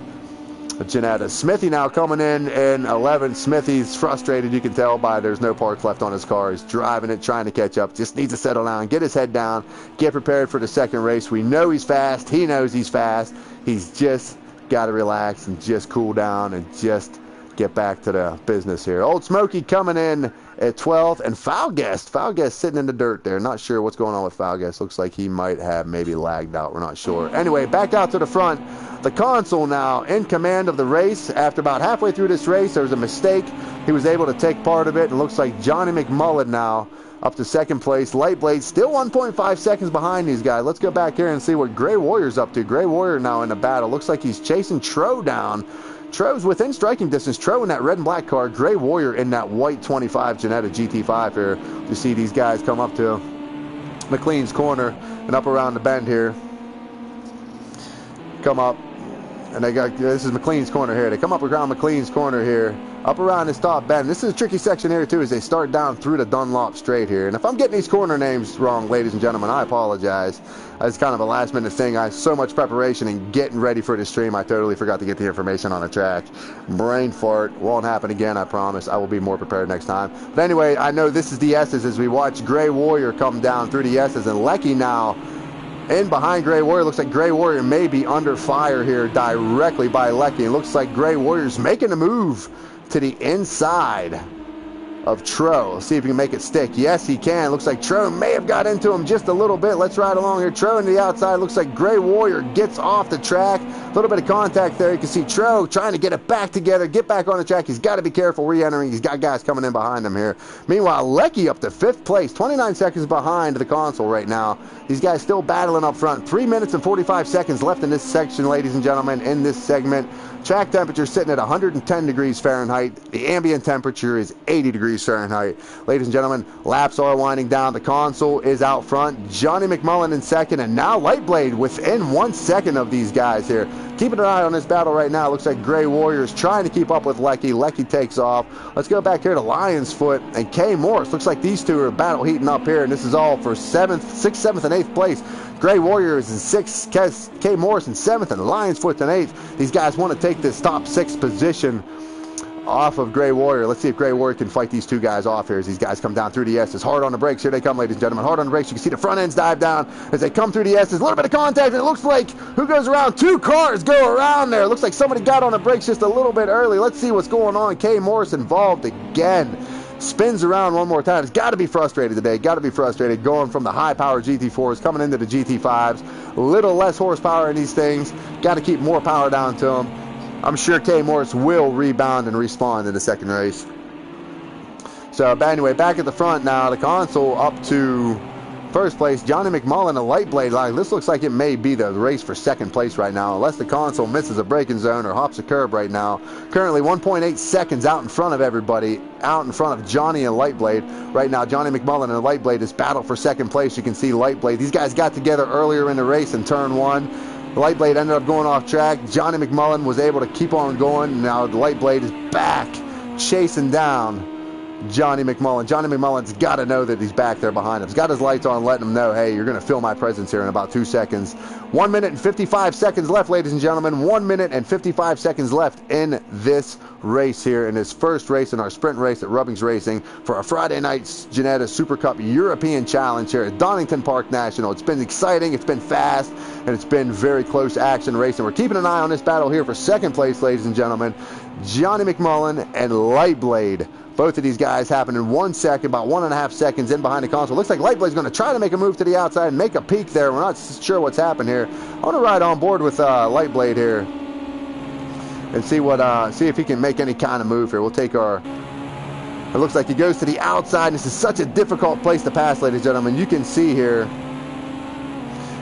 A: Janetta. Smithy now coming in 11th. Smithy's frustrated, you can tell by there's no parts left on his car. He's driving it, trying to catch up. Just needs to settle down, get his head down, get prepared for the second race. We know he's fast. He knows he's fast. He's just got to relax and just cool down and just get back to the business here. Old Smoky coming in at 12th, and Foulguest sitting in the dirt there. Not sure what's going on with Foulguest. Looks like he might have maybe lagged out. We're not sure. Anyway, back out to the front. The console now in command of the race. After about halfway through this race, there was a mistake. He was able to take part of it, and looks like Johnny McMullen now up to second place. Lightblade still 1.5 seconds behind these guys. Let's go back here and see what Grey Warrior's up to. Grey Warrior now in the battle. Looks like he's chasing Tro down. Tro's within striking distance. Tro in that red and black car. Grey Warrior in that white 25 Janetta GT5 here. You see these guys come up to McLean's corner and up around the bend here. Come up. And they got, this is McLean's corner here. They come up around McLean's corner here, up around this top bend. This is a tricky section here too, as they start down through the Dunlop straight here. And if I'm getting these corner names wrong, ladies and gentlemen, I apologize. It's kind of a last minute thing. I have so much preparation and getting ready for this stream, I totally forgot to get the information on the track. Brain fart. Won't happen again, I promise. I will be more prepared next time. But anyway, I know this is the S's as we watch Grey Warrior come down through the S's, and Lecky now in behind Grey Warrior. Looks like Grey Warrior may be under fire here directly by Lecky. It looks like Grey Warrior's making a move to the inside of Tro. Let's see if he can make it stick. Yes, he can. Looks like Tro may have got into him just a little bit. Let's ride along here. Tro into the outside. Looks like Grey Warrior gets off the track. A little bit of contact there. You can see Tro trying to get it back together, get back on the track. He's got to be careful re-entering. He's got guys coming in behind him here. Meanwhile, Lecky up to 5th place, 29 seconds behind the console right now. These guys still battling up front. 3 minutes and 45 seconds left in this section, ladies and gentlemen, in this segment. Track temperature sitting at 110 degrees Fahrenheit. The ambient temperature is 80 degrees Fahrenheit. Ladies and gentlemen, laps are winding down. The console is out front. Johnny McMullen in second, and now Lightblade within 1 second of these guys here. Keeping an eye on this battle right now. Looks like Grey Warrior is trying to keep up with Lecky. Lecky takes off. Let's go back here to Lion's Foot and K. Morris. Looks like these two are battle heating up here, and this is all for 6th, 7th, and 8th place. Grey Warrior is in 6th, K. Morris in 7th, and Lion's Foot in 8th. These guys want to take this top 6 position off of Grey Warrior. Let's see if Grey Warrior can fight these two guys off here as these guys come down through the S's. Hard on the brakes. Here they come, ladies and gentlemen. Hard on the brakes. You can see the front ends dive down as they come through the S's. A little bit of contact, and it looks like who goes around? 2 cars go around there. Looks like somebody got on the brakes just a little bit early. Let's see what's going on. K. Morris involved again. Spins around one more time. He's got to be frustrated today. Got to be frustrated going from the high-power GT4s coming into the GT5s. A little less horsepower in these things. Got to keep more power down to them. I'm sure K. Morris will rebound and respawn in the second race. So, but anyway, back at the front now. The console up to 1st place. Johnny McMullen, a Lightblade line. This looks like it may be the race for 2nd place right now, unless the console misses a braking zone or hops a curb right now. Currently 1.8 seconds out in front of everybody, out in front of Johnny and Lightblade. Right now, Johnny McMullen and Lightblade is battle for 2nd place. You can see Lightblade. These guys got together earlier in the race in turn 1. Lightblade ended up going off track. Johnny McMullen was able to keep on going. Now the Lightblade is back, chasing down Johnny McMullen. Johnny McMullen's got to know that he's back there behind him. He's got his lights on, letting him know, hey, you're going to feel my presence here in about 2 seconds. 1 minute and 55 seconds left, ladies and gentlemen. 1 minute and 55 seconds left in this race here, in this first race in our sprint race at RubbingsRacing for our Friday night's Janetta Super Cup European Challenge here at Donington Park National. It's been exciting, it's been fast, and it's been very close action racing. We're keeping an eye on this battle here for 2nd place, ladies and gentlemen. Johnny McMullen and Lightblade Both of these guys happen in 1 second, about 1.5 seconds in behind the console. Looks like Lightblade's going to try to make a move to the outside and make a peek there. We're not sure what's happened here. I want to ride on board with Lightblade here and see if he can make any kind of move here. We'll take our... It looks like he goes to the outside, and this is such a difficult place to pass, ladies and gentlemen. You can see here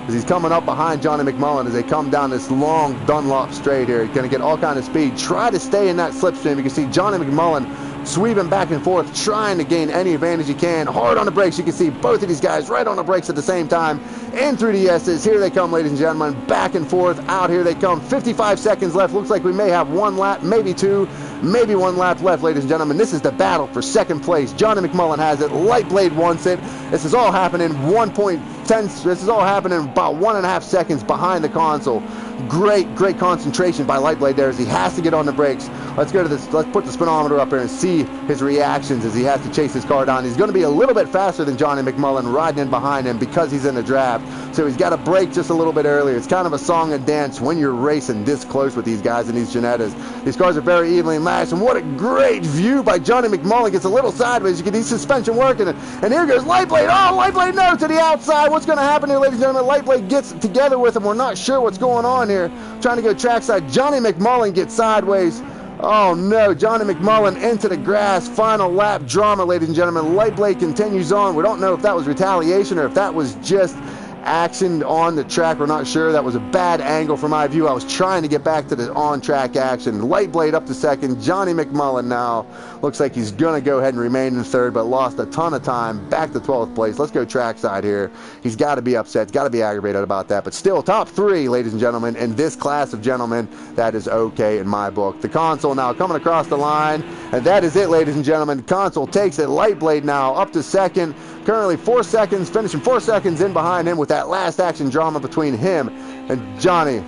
A: as he's coming up behind Johnny McMullen as they come down this long Dunlop straight here. He's going to get all kind of speed. Try to stay in that slipstream. You can see Johnny McMullen sweeping back and forth, trying to gain any advantage he can. Hard on the brakes. You can see both of these guys right on the brakes at the same time. In through the S's. Here they come, ladies and gentlemen. Back and forth. Out here they come. 55 seconds left. Looks like we may have one lap, maybe two, maybe one lap left, ladies and gentlemen. This is the battle for second place. Johnny McMullen has it. Lightblade wants it. This is all happening 1.10. This is all happening about 1.5 seconds behind the console. Great concentration by Lightblade there as he has to get on the brakes. Let's go to this. Let's put the speedometer up here and see his reactions as he has to chase his car down. He's going to be a little bit faster than Johnny McMullen riding in behind him because he's in the draft. So he's got to brake just a little bit earlier. It's kind of a song and dance when you're racing this close with these guys in these Ginettas. These cars are very evenly matched, and what a great view by Johnny McMullen. Gets a little sideways. You can see suspension working, and here goes Lightblade. Oh, Lightblade no to the outside. What's going to happen here, ladies and gentlemen? Lightblade gets together with him. We're not sure what's going on here. Trying to go trackside. Johnny McMullen gets sideways. Oh no, Johnny McMullen into the grass. Final lap drama, ladies and gentlemen. Lightblade continues on. We don't know if that was retaliation or if that was just action on the track. We're not sure. That was a bad angle from my view. I was trying to get back to the on-track action. Lightblade up to second. Johnny McMullen now looks like he's going to go ahead and remain in third, but lost a ton of time. Back to 12th place. Let's go trackside here. He's got to be upset. He's got to be aggravated about that, but still top three, ladies and gentlemen, in this class of gentlemen. That is okay in my book. The console now coming across the line, and that is it, ladies and gentlemen. The console takes it. Lightblade now up to second. Currently 4 seconds, finishing 4 seconds in behind him with that last action drama between him and Johnny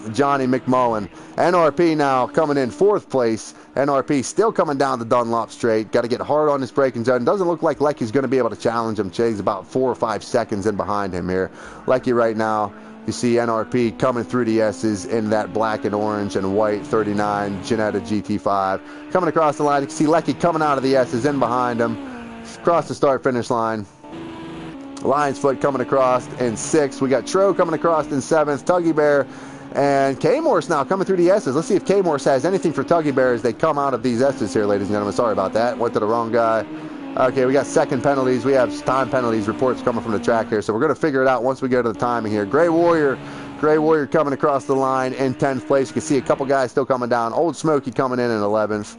A: McMullen. NRP now coming in 4th place. NRP still coming down the Dunlop straight. Got to get hard on his braking zone. Doesn't look like Lecky's going to be able to challenge him. He's about 4 or 5 seconds in behind him here. Lecky right now, you see NRP coming through the S's in that black and orange and white 39 Ginetta GT5. Coming across the line, you can see Lecky coming out of the S's in behind him. Across the start-finish line. Lion's Foot coming across in 6th. We got Tro coming across in 7th. Tuggy Bear and K-Morse now coming through the S's. Let's see if K-Morse has anything for Tuggy Bear as they come out of these S's here, ladies and gentlemen. Sorry about that. Went to the wrong guy. Okay, we got second penalties. We have time penalties reports coming from the track here, so we're going to figure it out once we go to the timing here. Gray Warrior coming across the line in 10th place. You can see a couple guys still coming down. Old Smoky coming in 11th.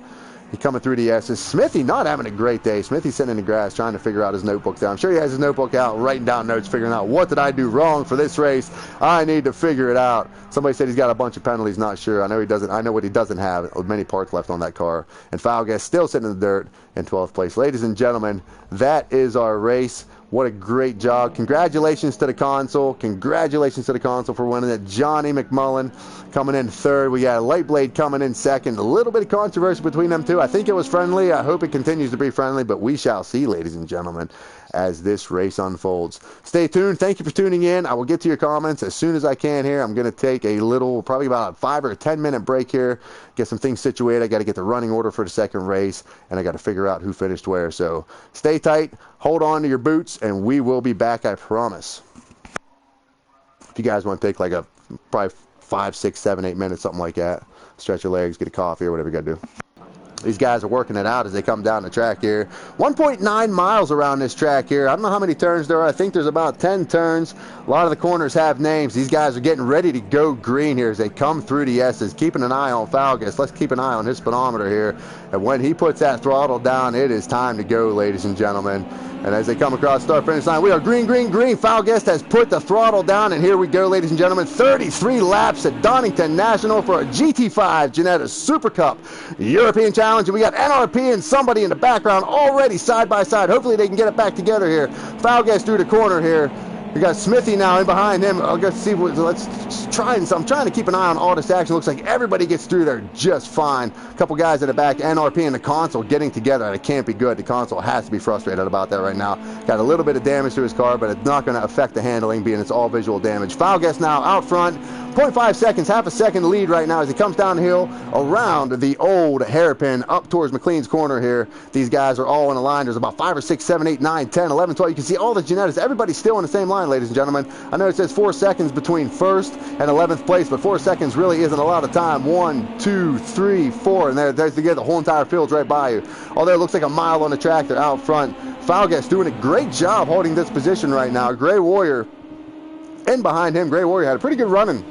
A: He's coming through the S's. Smithy not having a great day. Smithy's sitting in the grass trying to figure out his notebook down. I'm sure he has his notebook out, writing down notes, figuring out what did I do wrong for this race. I need to figure it out. Somebody said he's got a bunch of penalties. Not sure. I know he doesn't. I know what he doesn't have. Many parts left on that car. And Foulgas still sitting in the dirt in 12th place. Ladies and gentlemen, that is our race. What a great job. Congratulations to the console. Congratulations to the console for winning it. Johnny McMullen coming in 3rd. We got Lightblade coming in 2nd. A little bit of controversy between them two. I think it was friendly. I hope it continues to be friendly, but we shall see, ladies and gentlemen, as this race unfolds. Stay tuned. Thank you for tuning in. I will get to your comments as soon as I can here. I'm going to take a little, probably about a 5 or 10 minute break here, get some things situated. I got to get the running order for the second race, and I got to figure out who finished where. So stay tight, hold on to your boots, and we will be back, I promise. If you guys want to take like a probably 5, 6, 7, 8 minutes, something like that, stretch your legs, get a coffee or whatever you got to do. These guys are working it out as they come down the track here. 1.9 miles around this track here. I don't know how many turns there are. I think there's about 10 turns. A lot of the corners have names. These guys are getting ready to go green here as they come through the S's. Keeping an eye on Foulgas. Let's keep an eye on his speedometer here. And when he puts that throttle down, it is time to go, ladies and gentlemen. And as they come across the start-finish line, we are green, green, green. Foulgas has put the throttle down, and here we go, ladies and gentlemen. 33 laps at Donington National for a GT5 Ginetta Super Cup European Challenge. And we got NRP and somebody in the background already side by side. Hopefully they can get it back together here. Foulgas through the corner here. We got Smithy now in behind him. I'll go see what. Let's try and. I'm trying to keep an eye on all this action. Looks like everybody gets through there just fine. A couple guys in the back. NRP and the console getting together. And it can't be good. The console has to be frustrated about that right now. Got a little bit of damage to his car, but it's not going to affect the handling, being it's all visual damage. Foulgas now out front. 0.5 seconds, half a second lead right now as he comes down the hill around the old hairpin up towards McLean's corner here. These guys are all in a line. There's about 5 or 6, 7, 8, 9, 10, 11, 12. You can see all the Genettas. Everybody's still in the same line, ladies and gentlemen. I know it says 4 seconds between first and 11th place, but 4 seconds really isn't a lot of time. 1, 2, 3, 4, and there's the whole entire field's right by you. Although it looks like a mile on the track, they're out front. Falgas doing a great job holding this position right now. Gray Warrior in behind him. Gray Warrior had a pretty good running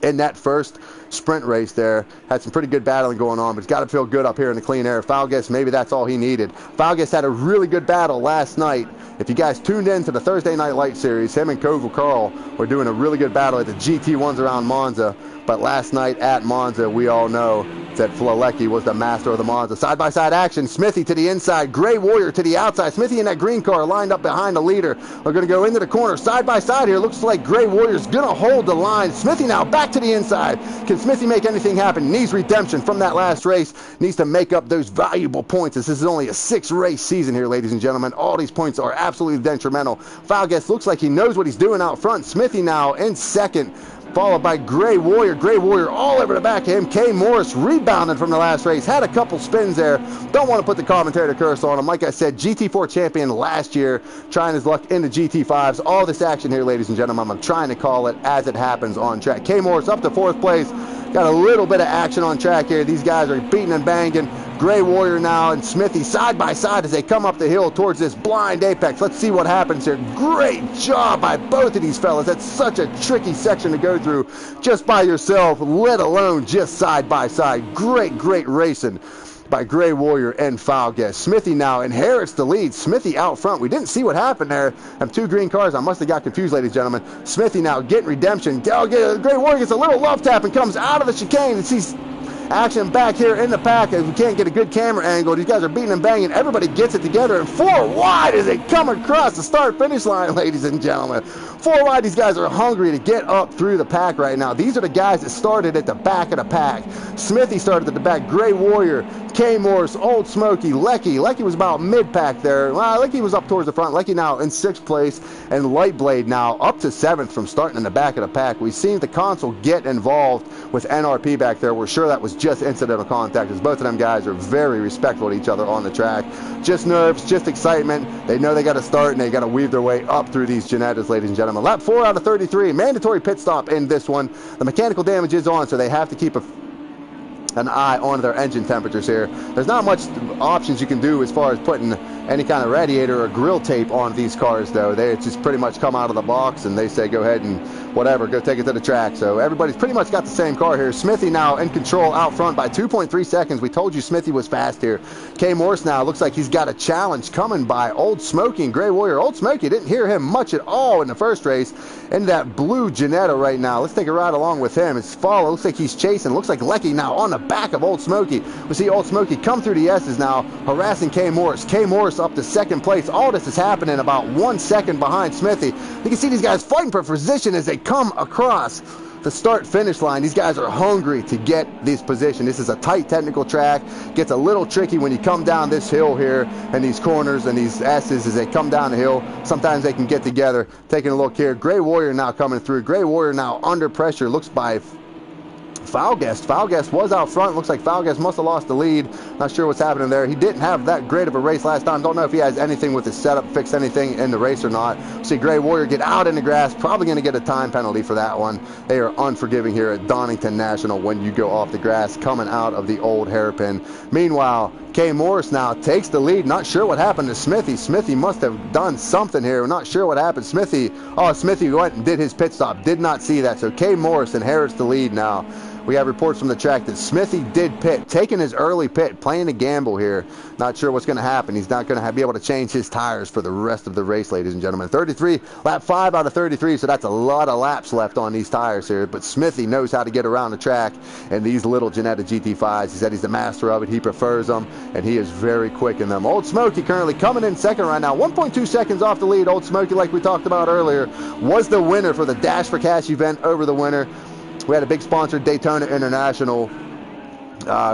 A: in that first sprint race there. Had some pretty good battling going on, but it's got to feel good up here in the clean air. Falgas, maybe that's all he needed. Falgas had a really good battle last night. If you guys tuned in to the Thursday Night Light series, him and Koval Carl were doing a really good battle at the GT1s around Monza. But last night at Monza, we all know that Flalecki was the master of the Monza. Side-by-side action. Smithy to the inside. Gray Warrior to the outside. Smithy in that green car lined up behind the leader. They're going to go into the corner. Side-by-side here. Looks like Gray Warrior's going to hold the line. Smithy now back to the inside. Can Smithy make anything happen? Needs redemption from that last race. Needs to make up those valuable points. This is only a 6-race season here, ladies and gentlemen. All these points are absolutely detrimental. Falgas looks like he knows what he's doing out front. Smithy now in second, followed by Gray Warrior. Gray Warrior all over the back of him. K. Morris rebounded from the last race. Had a couple spins there. Don't want to put the commentator curse on him. Like I said, GT4 champion last year, trying his luck in the GT5s. All this action here, ladies and gentlemen, I'm trying to call it as it happens on track. K. Morris up to 4th place. Got a little bit of action on track here. These guys are beating and banging. Gray Warrior now and Smithy side by side as they come up the hill towards this blind apex. Let's see what happens here. Great job by both of these fellas. That's such a tricky section to go through just by yourself, let alone just side by side. Great racing by Gray Warrior and Falgas. Smithy now inherits the lead. Smithy out front. We didn't see what happened there. Them 2 green cars. I must have got confused, ladies and gentlemen. Smithy now getting redemption. Gray Warrior gets a little love tap and comes out of the chicane and sees action back here in the pack as we can't get a good camera angle. These guys are beating and banging. Everybody gets it together, and 4 wide as they come across the start-finish line, ladies and gentlemen. 4 wide. These guys are hungry to get up through the pack right now. These are the guys that started at the back of the pack. Smithy started at the back. Gray Warrior, K. Morris, Old Smoky, Lecky. Lecky was about mid-pack there. Well, Lecky was up towards the front. Lecky now in 6th place, and Lightblade now up to 7th from starting in the back of the pack. We've seen the console get involved with NRP back there. We're sure that was just incidental contact, as both of them guys are very respectful to each other on the track. Just nerves, just excitement. They know they got to start, and they got to weave their way up through these Genettas, ladies and gentlemen. Lap 4 out of 33. Mandatory pit stop in this one. The mechanical damage is on, so they have to keep an eye on their engine temperatures here. There's not much options you can do as far as putting any kind of radiator or grill tape on these cars, though. They just pretty much come out of the box and they say go ahead and whatever, go take it to the track. So everybody's pretty much got the same car here. Smithy now in control out front by 2.3 seconds. We told you Smithy was fast here. K. Morris now looks like he's got a challenge coming by Old Smoky and Gray Warrior. Old Smoky didn't hear him much at all in the first race. In that blue Genetta right now. Let's take a ride along with him. It's follow. Looks like he's chasing. Looks like Lecky now on the back of Old Smoky. We see Old Smoky come through the S's now, harassing K. Morris. K. Morris up to 2nd place. All this is happening about 1 second behind Smithy. You can see these guys fighting for position as they come across the start-finish line. These guys are hungry to get this position. This is a tight technical track. Gets a little tricky when you come down this hill here and these corners and these S's as they come down the hill. Sometimes they can get together. Taking a look here. Gray Warrior now coming through. Gray Warrior now under pressure. Looks by Falgas. Falgas was out front. Looks like Falgas must have lost the lead. Not sure what's happening there. He didn't have that great of a race last time. Don't know if he has anything with his setup, fix anything in the race or not. See Gray Warrior get out in the grass. Probably going to get a time penalty for that one. They are unforgiving here at Donington National when you go off the grass coming out of the old hairpin. Meanwhile, K. Morris now takes the lead. Not sure what happened to Smithy. Smithy must have done something here. We're not sure what happened. Smithy went and did his pit stop. Did not see that. So K. Morris inherits the lead now. We have reports from the track that Smithy did pit, taking his early pit, playing a gamble here. Not sure what's going to happen. He's not going to be able to change his tires for the rest of the race, ladies and gentlemen. 33, lap 5 out of 33, so that's a lot of laps left on these tires here. But Smithy knows how to get around the track and these little Genetta GT5s. He said he's the master of it. He prefers them, and he is very quick in them. Old Smoky currently coming in second right now. 1.2 seconds off the lead. Old Smoky, like we talked about earlier, was the winner for the Dash for Cash event over the winter. We had a big sponsor, Daytona International.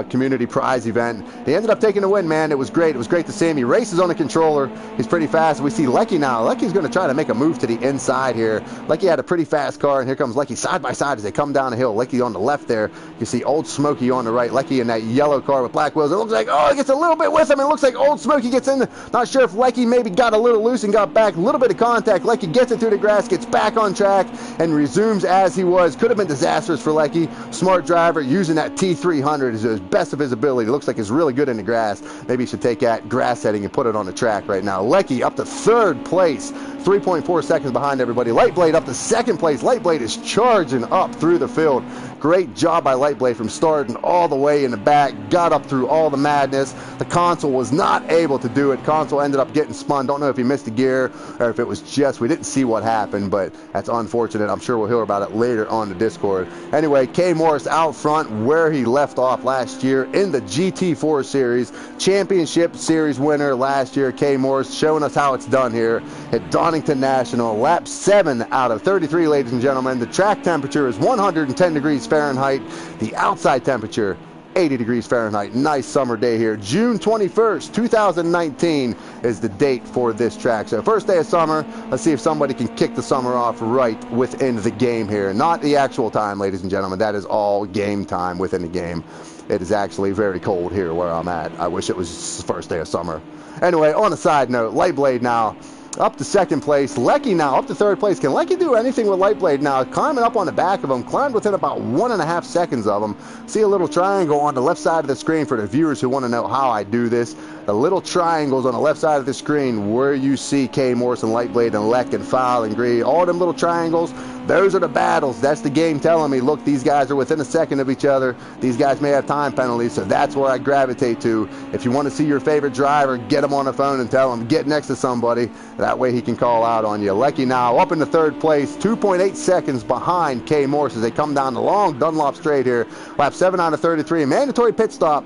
A: community prize event. He ended up taking the win, man. It was great. It was great to see him. He races on the controller. He's pretty fast. We see Lecky now. Lecky's going to try to make a move to the inside here. Lecky had a pretty fast car, and here comes Lecky side by side as they come down the hill. Lecky on the left there. You see Old Smoky on the right. Lecky in that yellow car with black wheels. It looks like, oh, he gets a little bit with him. It looks like Old Smoky gets in. Not sure if Lecky maybe got a little loose and got back. A little bit of contact. Lecky gets it through the grass, gets back on track, and resumes as he was. Could have been disastrous for Lecky. Smart driver using that T300 as best of his ability. It looks like it's really good in the grass. Maybe he should take that grass setting and put it on the track right now. Lecky up to third place, 3.4 seconds behind everybody. Lightblade up to second place. Lightblade is charging up through the field. Great job by Lightblade from starting all the way in the back. Got up through all the madness. The console was not able to do it. Console ended up getting spun. Don't know if he missed a gear or if it was just, we didn't see what happened, but that's unfortunate. I'm sure we'll hear about it later on the Discord. Anyway, K Morris out front where he left off last year in the GT4 series. Championship series winner last year. K Morris showing us how it's done here at Donington National. Lap 7 out of 33, ladies and gentlemen. The track temperature is 110 degrees Fahrenheit. The outside temperature 80 degrees Fahrenheit. Nice summer day here. June 21st, 2019 is the date for this track. So first day of summer. Let's see if somebody can kick the summer off right within the game here. Not the actual time, ladies and gentlemen. That is all game time within the game. It is actually very cold here where I'm at. I wish it was the first day of summer. Anyway, on a side note, Lightblade now up to second place. Lecky now up to third place. Can Lecky do anything with Lightblade now? Climbing up on the back of him. Climbed within about 1.5 seconds of him. See a little triangle on the left side of the screen for the viewers who want to know how I do this. The little triangles on the left side of the screen where you see K Morris and Lightblade and Leck and Foul and Gree. All them little triangles, those are the battles. That's the game telling me, look, these guys are within a second of each other. These guys may have time penalties, so that's where I gravitate to. If you want to see your favorite driver, get him on the phone and tell him, get next to somebody. That way he can call out on you. Lecky now up into third place, 2.8 seconds behind K Morris as they come down the long Dunlop straight here. Lap 7 out of 33, a mandatory pit stop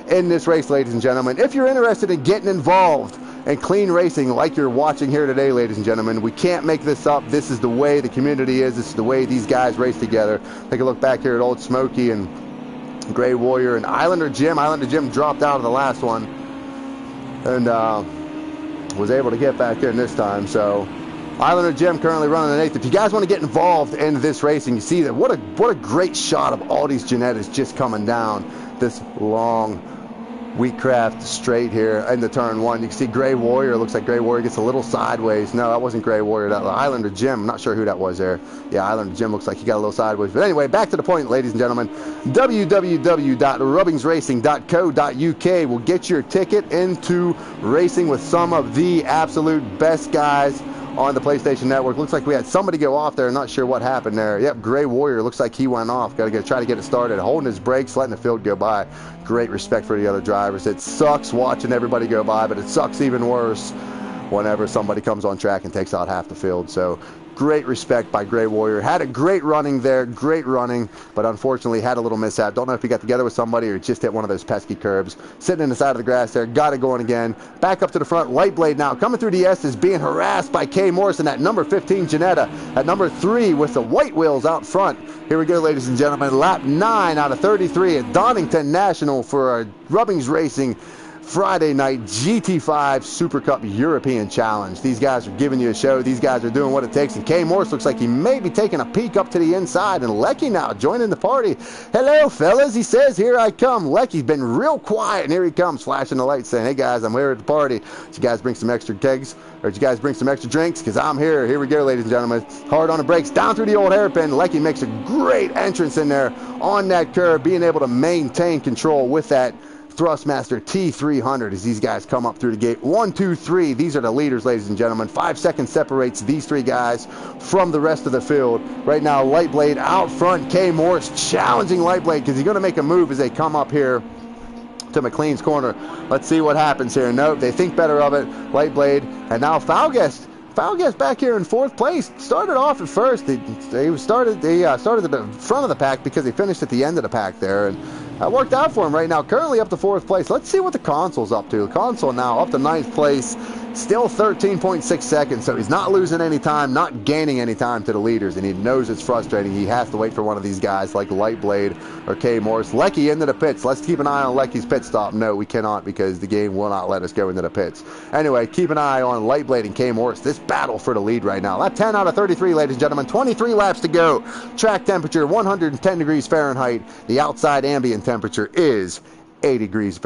A: in this race, ladies and gentlemen. If you're interested in getting involved in clean racing like you're watching here today, ladies and gentlemen, we can't make this up. This is the way the community is. This is the way these guys race together. Take a look back here at Old Smoky and Gray Warrior and Islander Jim. Islander Jim dropped out of the last one and was able to get back in this time. So Islander Jim currently running an 8th. If you guys want to get involved in this racing, you see that what a great shot of all these Genettas just coming down this long Wheatcraft straight here into turn 1. You can see Gray Warrior. Looks like Gray Warrior gets a little sideways. No, that wasn't Gray Warrior. That was Islander Jim. I'm not sure who that was there. Yeah, Islander Jim looks like he got a little sideways. But anyway, back to the point, ladies and gentlemen. www.rubbingsracing.co.uk will get your ticket into racing with some of the absolute best guys on the PlayStation Network. Looks like we had somebody go off there. Not sure what happened there. Yep, Gray Warrior looks like he went off. Got to try to get it started. Holding his brakes, letting the field go by. Great respect for the other drivers. It sucks watching everybody go by, but it sucks even worse whenever somebody comes on track and takes out half the field. So great respect by Gray Warrior. Had a great running there, great running, but unfortunately had a little mishap. Don't know if he got together with somebody or just hit one of those pesky curbs. Sitting in the side of the grass there, got it going again. Back up to the front, Lightblade now coming through the S is being harassed by K Morris and that number 15 Genetta. At number 3 with the white wheels out front. Here we go, ladies and gentlemen. Lap 9 out of 33 at Donington National for our Rubbings Racing Friday night GT5 Super Cup European Challenge. These guys are giving you a show. These guys are doing what it takes. And K Morris looks like he may be taking a peek up to the inside. And Lecky now joining the party. Hello, fellas. He says, here I come. Lecky's been real quiet. And here he comes, flashing the lights, saying, hey, guys, I'm here at the party. Did you guys bring some extra kegs? Or did you guys bring some extra drinks? Because I'm here. Here we go, ladies and gentlemen. Hard on the brakes. Down through the old hairpin. Lecky makes a great entrance in there on that curve, being able to maintain control with that Thrustmaster T300 as these guys come up through the gate. 1, 2, 3. These are the leaders, ladies and gentlemen. 5 seconds separates these 3 guys from the rest of the field. Right now, Lightblade out front. K Morris challenging Lightblade because he's going to make a move as they come up here to McLean's corner. Let's see what happens here. Nope, they think better of it. Lightblade, and now Foulguest back here in 4th place. Started off at first. He started at the front of the pack because he finished at the end of the pack there, and that worked out for him right now. Currently up to 4th place. Let's see what the console's up to. The console now up to 9th place. Still 13.6 seconds, so he's not losing any time, not gaining any time to the leaders, and he knows it's frustrating. He has to wait for one of these guys like Lightblade or K. Morris. Lecky into the pits. Let's keep an eye on Lecky's pit stop. No, we cannot, because the game will not let us go into the pits. Anyway, keep an eye on Lightblade and K. Morris. This battle for the lead right now. Lap 10 out of 33, ladies and gentlemen. 23 laps to go. Track temperature 110 degrees Fahrenheit. The outside ambient temperature is 80 degrees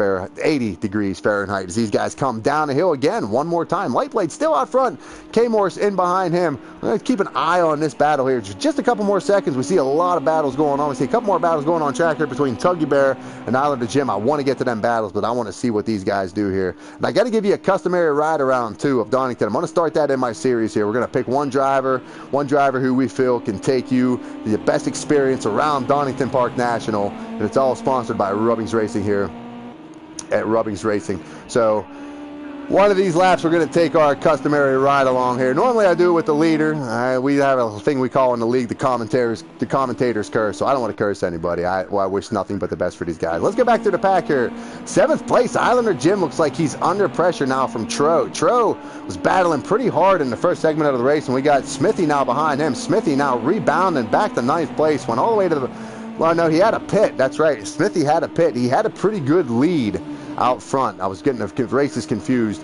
A: Fahrenheit as these guys come down the hill again one more time. Lightblade still out front. K. Morris in behind him. We're going to keep an eye on this battle here. Just a couple more seconds. We see a lot of battles going on. We see a couple more battles going on track here between Tuggy Bear and Islander Jim. I want to get to them battles, but I want to see what these guys do here. And I got to give you a customary ride around too of Donington. I'm going to start that in my series here. We're going to pick one driver who we feel can take you the best experience around Donington Park National, and it's all sponsored by RubbingsRacing here at RubbingsRacing. So one of these laps we're going to take our customary ride along here. Normally I do it with the leader. We have a thing we call in the league the commentators curse, so I don't want to curse anybody. I wish nothing but the best for these guys. Let's get back to the pack here. 7th place, Islander Jim looks like he's under pressure now from Tro. Tro was battling pretty hard in the first segment of the race, and we got Smithy now behind him. Smithy now rebounding back to 9th place, went all the way to the... Well, no, he had a pit. That's right. Smithy had a pit. He had a pretty good lead out front. I was getting the races confused.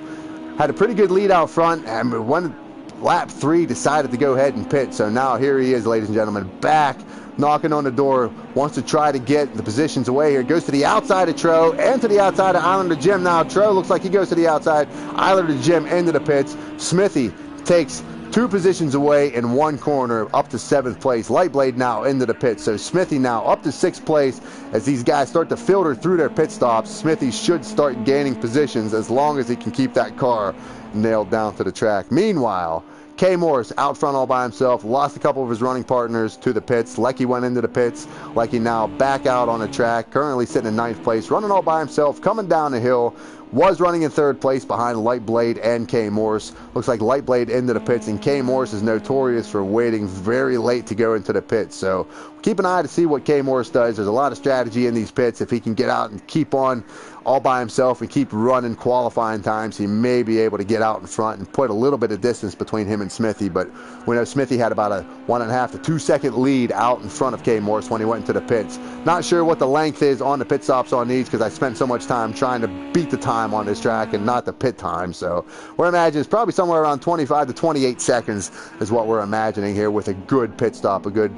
A: Had a pretty good lead out front, and when lap 3 decided to go ahead and pit. So now here he is, ladies and gentlemen, back, knocking on the door, wants to try to get the positions away here. Goes to the outside of Tro and to the outside of Islander Jim. Now Tro looks like he goes to the outside. Islander Jim into the pits. Smithy takes 2 positions away in one corner, up to 7th place. Lightblade now into the pit. So Smithy now up to 6th place. As these guys start to filter through their pit stops, Smithy should start gaining positions as long as he can keep that car nailed down to the track. Meanwhile, K. Morris out front all by himself, lost a couple of his running partners to the pits. Lecky went into the pits. Lecky now back out on the track, currently sitting in 9th place, running all by himself, coming down the hill. Was running in 3rd place behind Lightblade and K. Morris. Looks like Lightblade into the pits, and K. Morris is notorious for waiting very late to go into the pits. So keep an eye to see what K. Morris does. There's a lot of strategy in these pits. If he can get out and keep on all by himself and keep running qualifying times, he may be able to get out in front and put a little bit of distance between him and Smithy. But we know Smithy had about a 1.5 to 2 second lead out in front of K. Morris when he went into the pits. Not sure what the length is on the pit stops on these, because I spent so much time trying to beat the time on this track and not the pit time. So we're imagining it's probably somewhere around 25 to 28 seconds is what we're imagining here with a good pit stop, a good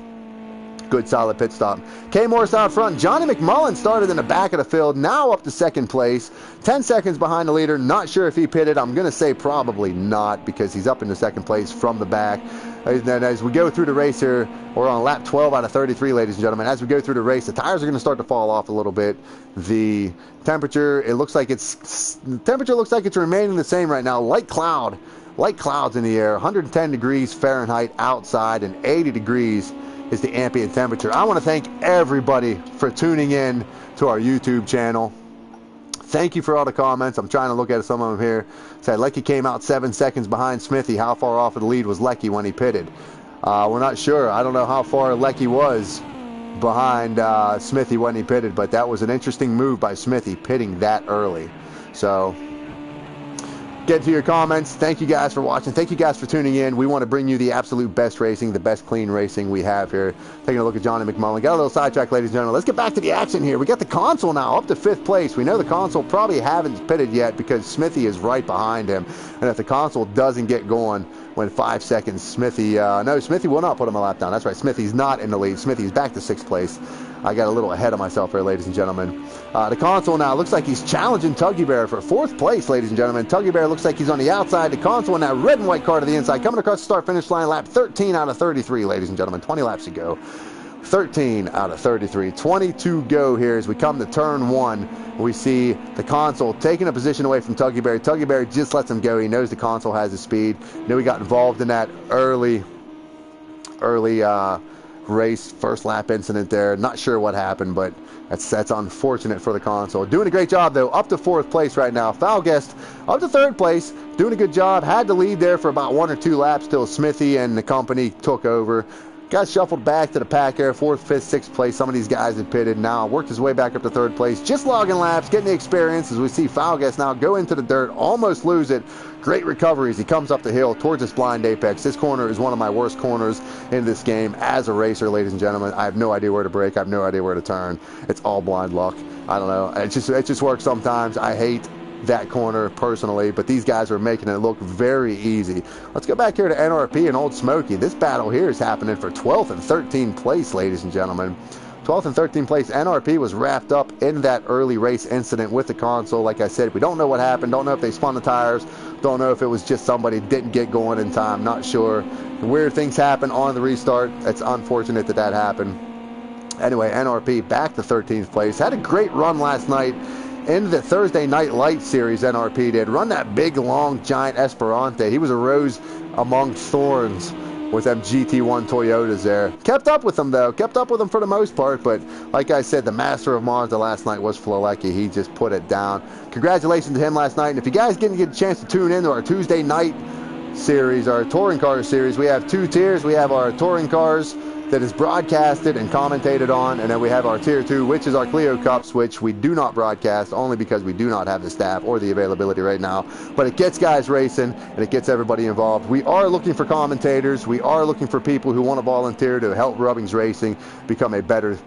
A: solid pit stop. K. Morris out front. Johnny McMullen started in the back of the field, now up to 2nd place, 10 seconds behind the leader. Not sure if he pitted. I'm going to say probably not, because he's up into 2nd place from the back. And then as we go through the race here, we're on lap 12 out of 33, ladies and gentlemen. As we go through the race, the tires are going to start to fall off a little bit. The temperature, looks like it's remaining the same right now. Light clouds in the air, 110 degrees Fahrenheit outside, and 80 degrees is the ambient temperature. I want to thank everybody for tuning in to our YouTube channel. Thank you for all the comments. I'm trying to look at some of them here. Said Lecky came out 7 seconds behind Smithy. How far off of the lead was Lecky when he pitted? We're not sure. I don't know how far Lecky was behind Smithy when he pitted, but that was an interesting move by Smithy, pitting that early. So get to your comments. Thank you guys for watching. Thank you guys for tuning in. We want to bring you the absolute best racing, the best clean racing we have here. Taking a look at Johnny McMullen. Got a little sidetrack, ladies and gentlemen. Let's get back to the action here. We got the console now up to 5th place. We know the console probably haven't pitted yet because Smithy is right behind him. And if the console doesn't get going when 5 seconds, Smithy will not put him a lap down. That's right. Smithy's not in the lead. Smithy's back to 6th place. I got a little ahead of myself here, ladies and gentlemen. The console now looks like he's challenging Tuggy Bear for 4th place, ladies and gentlemen. Tuggy Bear looks like he's on the outside. The console in that red and white car to the inside. Coming across the start-finish line, lap 13 out of 33, ladies and gentlemen. 20 laps to go. 13 out of 33. 20 to go here as we come to turn 1. We see the console taking a position away from Tuggy Bear. Tuggy Bear just lets him go. He knows the console has the speed. Knew he got involved in that early race, first lap incident there. Not sure what happened, but that's unfortunate for the console. Doing a great job though, up to 4th place right now. Foulguest up to 3rd place, doing a good job. Had the lead there for about 1 or 2 laps till Smithy and the company took over. got shuffled back to the pack here, 4th, 5th, 6th place. Some of these guys had pitted now, worked his way back up to 3rd place, just logging laps, getting the experience as we see Falgas now go into the dirt, almost lose it. Great recovery as he comes up the hill towards this blind apex. This corner is one of my worst corners in this game as a racer, ladies and gentlemen. I have no idea where to brake. I have no idea where to turn. It's all blind luck. I don't know. It just works sometimes. I hate that corner personally, but these guys are making it look very easy. Let's go back here to NRP and Old Smoky. This battle here is happening for 12th and 13th place, ladies and gentlemen. 12th and 13th place. NRP was wrapped up in that early race incident with the console. Like I said, we don't know what happened. Don't know if they spun the tires. Don't know if it was just somebody didn't get going in time. Not sure. Weird things happen on the restart. It's unfortunate that that happened. Anyway, NRP back to 13th place. Had a great run last night in the Thursday Night Light series. NRP did run that big, long, giant Esperante. He was a rose among thorns with them GT1 Toyotas there. Kept up with them, though. Kept up with them for the most part, but like I said, the master of Mazda last night was Flolecki. He just put it down. Congratulations to him last night, and if you guys didn't get a chance to tune in to our Tuesday night series, our touring car series, we have 2 tiers. We have our touring cars that is broadcasted and commentated on, and then we have our tier 2, which is our Clio Cups, which we do not broadcast only because we do not have the staff or the availability right now, but it gets guys racing and it gets everybody involved. We are looking for commentators. We are looking for people who want to volunteer to help Rubbings Racing become a better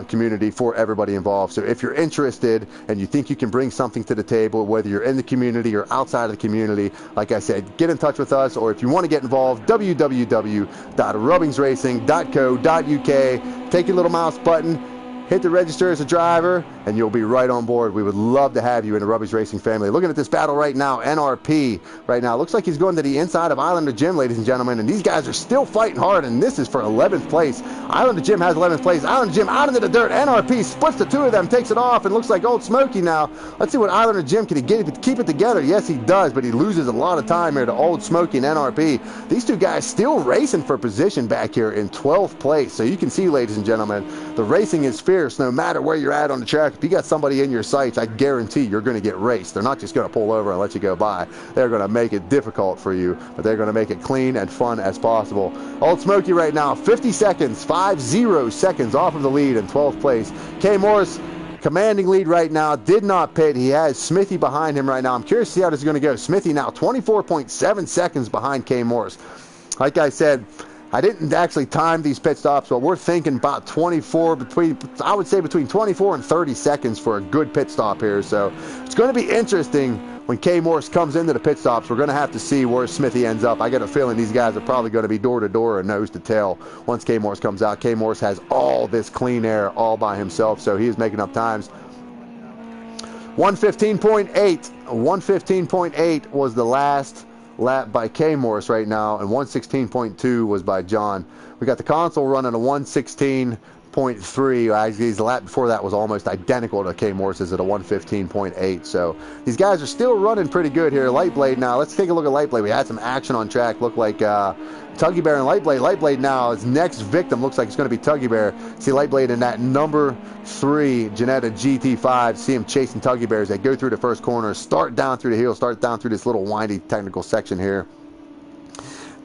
A: community for everybody involved. So if you're interested and you think you can bring something to the table, whether you're in the community or outside of the community, like I said, get in touch with us, or if you want to get involved, www.rubbingsracing.co.uk. Take your little mouse button, hit the register as a driver, and you'll be right on board. We would love to have you in the Rubbings Racing family. Looking at this battle right now, NRP right now. Looks like he's going to the inside of Islander Jim, ladies and gentlemen, and these guys are still fighting hard, and this is for 11th place. Islander Jim has 11th place. Islander Jim out into the dirt. NRP splits the 2 of them, takes it off, and looks like Old Smoky now. Let's see what Islander Jim can keep it together. Yes, he does, but he loses a lot of time here to Old Smoky and NRP. These 2 guys still racing for position back here in 12th place. So you can see, ladies and gentlemen, the racing is fierce no matter where you're at on the track. If you got somebody in your sights, I guarantee you're going to get raced. They're not just going to pull over and let you go by. They're going to make it difficult for you, but they're going to make it clean and fun as possible. Old Smoky right now, 50 seconds off of the lead in 12th place. K Morris, commanding lead right now, did not pit. He has Smithy behind him right now. I'm curious to see how this is going to go. Smithy now 24.7 seconds behind K Morris. Like I said, I didn't actually time these pit stops, but we're thinking about 24, I would say between 24 and 30 seconds for a good pit stop here. So it's going to be interesting when K Morris comes into the pit stops. We're going to have to see where Smithy ends up. I got a feeling these guys are probably going to be door to door and nose to tail once K Morris comes out. K Morris has all this clean air all by himself, so he is making up times. 115.8. 115.8 was the last lap by K Morris right now, and 116.2 was by John. We got the console running a 116.3. His lap before that was almost identical to K Morris's at a 115.8. So these guys are still running pretty good here. Lightblade now. Let's take a look at Lightblade. We had some action on track. Looked like Tuggy Bear and Lightblade. Lightblade now, his next victim looks like it's going to be Tuggy Bear. See Lightblade in that number 3 Jetta GT5. See him chasing Tuggy Bear as they go through the first corner. Start down through the hill. Start down through this little windy technical section here.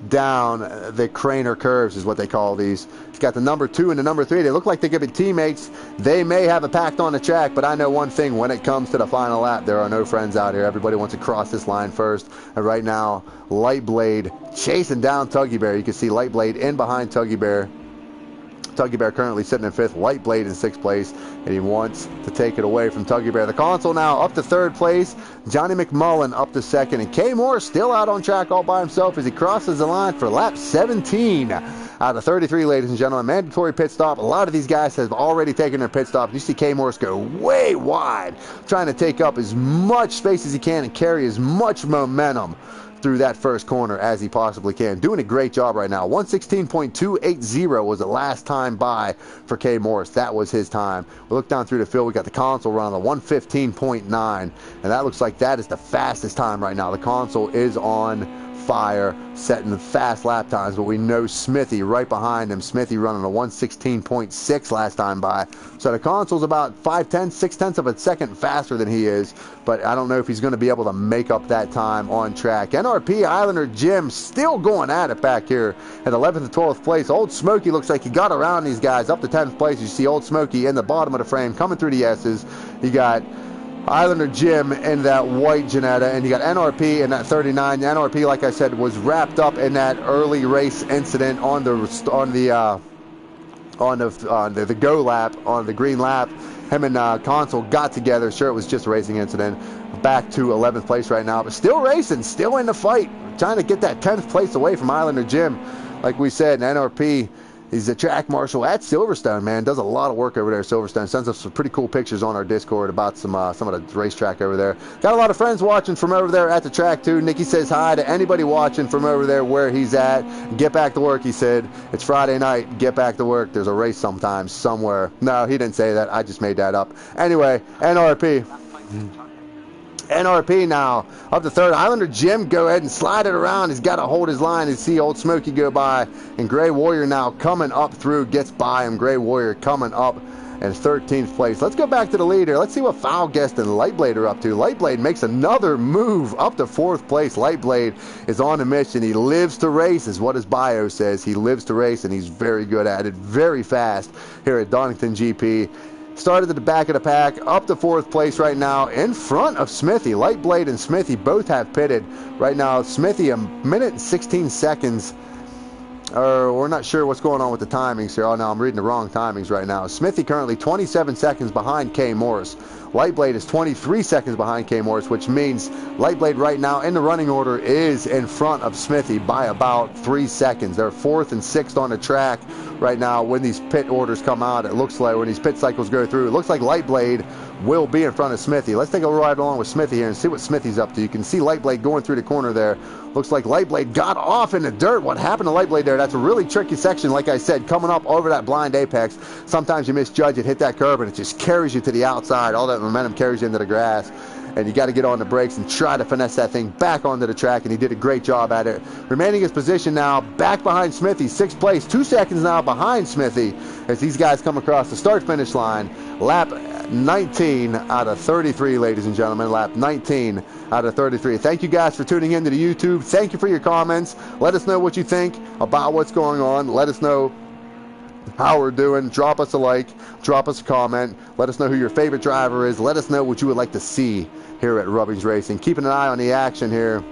A: Down the Craner curves is what they call these. He's got the number 2 and the number 3. They look like they could be teammates. They may have a pact on the track, but I know one thing: when it comes to the final lap, there are no friends out here. Everybody wants to cross this line first. And right now, Lightblade chasing down Tuggy Bear. You can see Lightblade in behind Tuggy Bear. Tuggy Bear currently sitting in 5th, Lightblade in 6th place, and he wants to take it away from Tuggy Bear. The console now up to 3rd place, Johnny McMullen up to 2nd, and K Morris still out on track all by himself as he crosses the line for lap 17 out of 33, ladies and gentlemen. Mandatory pit stop. A lot of these guys have already taken their pit stop. You see K Morris go way wide, trying to take up as much space as he can and carry as much momentum through that first corner as he possibly can. Doing a great job right now. 116.280 was the last time by for K Morris. That was his time. We look down through the field. We got the console running the 115.9, and that looks like that is the fastest time right now. The console is on fire, setting fast lap times, but we know Smithy right behind him. Smithy running a 1:16.6 last time by. So the console's about 6/10 of a second faster than he is, but I don't know if he's going to be able to make up that time on track. NRP Islander Jim still going at it back here at 11th and 12th place. Old Smokey looks like he got around these guys up to 10th place. You see Old Smokey in the bottom of the frame coming through the S's. You got Islander Jim in that white Ginetta, and you got NRP in that 39. NRP, like I said, was wrapped up in that early race incident on the go lap, on the green lap. Him and Console got together. Sure, it was just a racing incident. Back to 11th place right now, but still racing, still in the fight, trying to get that 10th place away from Islander Jim. Like we said, NRP, he's a track marshal at Silverstone, man. Does a lot of work over there at Silverstone. Sends us some pretty cool pictures on our Discord about some of the racetrack over there. Got a lot of friends watching from over there at the track, too. Nikki says hi to anybody watching from over there where he's at. Get back to work, he said. It's Friday night. Get back to work. There's a race sometime, somewhere. No, he didn't say that. I just made that up. Anyway, NRP. NRP now up to third. Islander Jim, go ahead and slide it around. He's got to hold his line and see Old Smokey go by. And Gray Warrior now coming up through, gets by him. Gray Warrior coming up in 13th place. Let's go back to the leader. Let's see what Foul Guest and Lightblade are up to. Lightblade makes another move up to 4th place. Lightblade is on a mission. He lives to race, is what his bio says. He lives to race, and he's very good at it. Very fast here at Donington GP. Started at the back of the pack, up to 4th place right now, in front of Smithy. Lightblade and Smithy both have pitted right now. Smithy a minute and 16 seconds. We're not sure what's going on with the timings here. Oh, no, I'm reading the wrong timings right now. Smithy currently 27 seconds behind K. Morris. Lightblade is 23 seconds behind K. Morris, which means Lightblade right now in the running order is in front of Smithy by about 3 seconds. They're 4th and 6th on the track right now when these pit orders come out. It looks like when these pit cycles go through, it looks like Lightblade will be in front of Smithy. Let's take a ride along with Smithy here and see what Smithy's up to. You can see Lightblade going through the corner there. Looks like Lightblade got off in the dirt. What happened to Lightblade there? That's a really tricky section, like I said, coming up over that blind apex. Sometimes you misjudge it, hit that curb, and it just carries you to the outside. All that momentum carries you into the grass, and you got to get on the brakes and try to finesse that thing back onto the track, and he did a great job at it. Remaining his position now, back behind Smithy, 6th place, 2 seconds now behind Smithy as these guys come across the start-finish line. Lap 19 out of 33, ladies and gentlemen. Lap 19 out of 33. Thank you guys for tuning into the YouTube. Thank you for your comments. Let us know what you think about what's going on. Let us know how we're doing. Drop us a like, drop us a comment, let us know who your favorite driver is, let us know what you would like to see here at Rubbings Racing. Keeping an eye on the action here.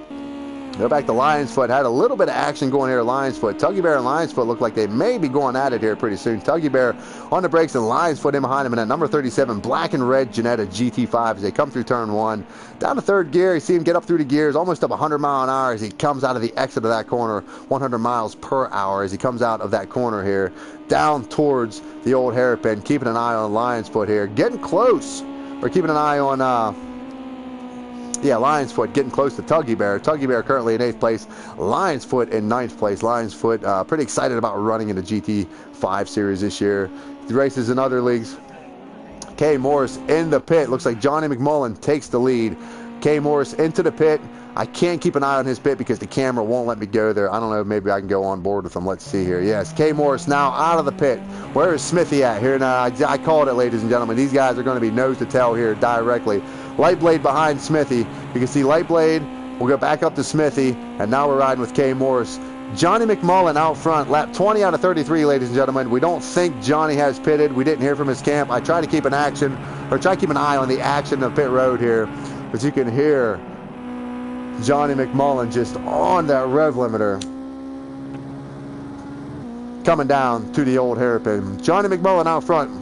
A: Go back to Lion's Foot. Had a little bit of action going here at Lion's Foot. Tuggy Bear and Lion's Foot look like they may be going at it here pretty soon. Tuggy Bear on the brakes and Lion's Foot in behind him in that number 37 black and red Ginetta GT5 as they come through turn 1. Down to 3rd gear. You see him get up through the gears almost up 100 mile an hour as he comes out of the exit of that corner. 100 miles per hour as he comes out of that corner here. Down towards the old hairpin. Keeping an eye on Lion's Foot here. Getting close. We're keeping an eye on Lion's Foot getting close to Tuggy Bear. Tuggy Bear currently in 8th place. Lion's Foot in 9th place. Lion's Foot pretty excited about running in the GT5 series this year. The races in other leagues. K. Morris in the pit. Looks like Johnny McMullen takes the lead. K. Morris into the pit. I can't keep an eye on his pit because the camera won't let me go there. I don't know, maybe I can go on board with him. Let's see here. Yes, K. Morris now out of the pit. Where is Smithy at here? Now, I called it, ladies and gentlemen. These guys are going to be nose to tail here directly. Lightblade behind Smithy. You can see Lightblade will go back up to Smithy, and now we're riding with K. Morris. Johnny McMullen out front, lap 20 out of 33, ladies and gentlemen. We don't think Johnny has pitted. We didn't hear from his camp. I try to keep an eye on the action of pit road here, but you can hear Johnny McMullen just on that rev limiter coming down to the old hairpin. Johnny McMullen out front.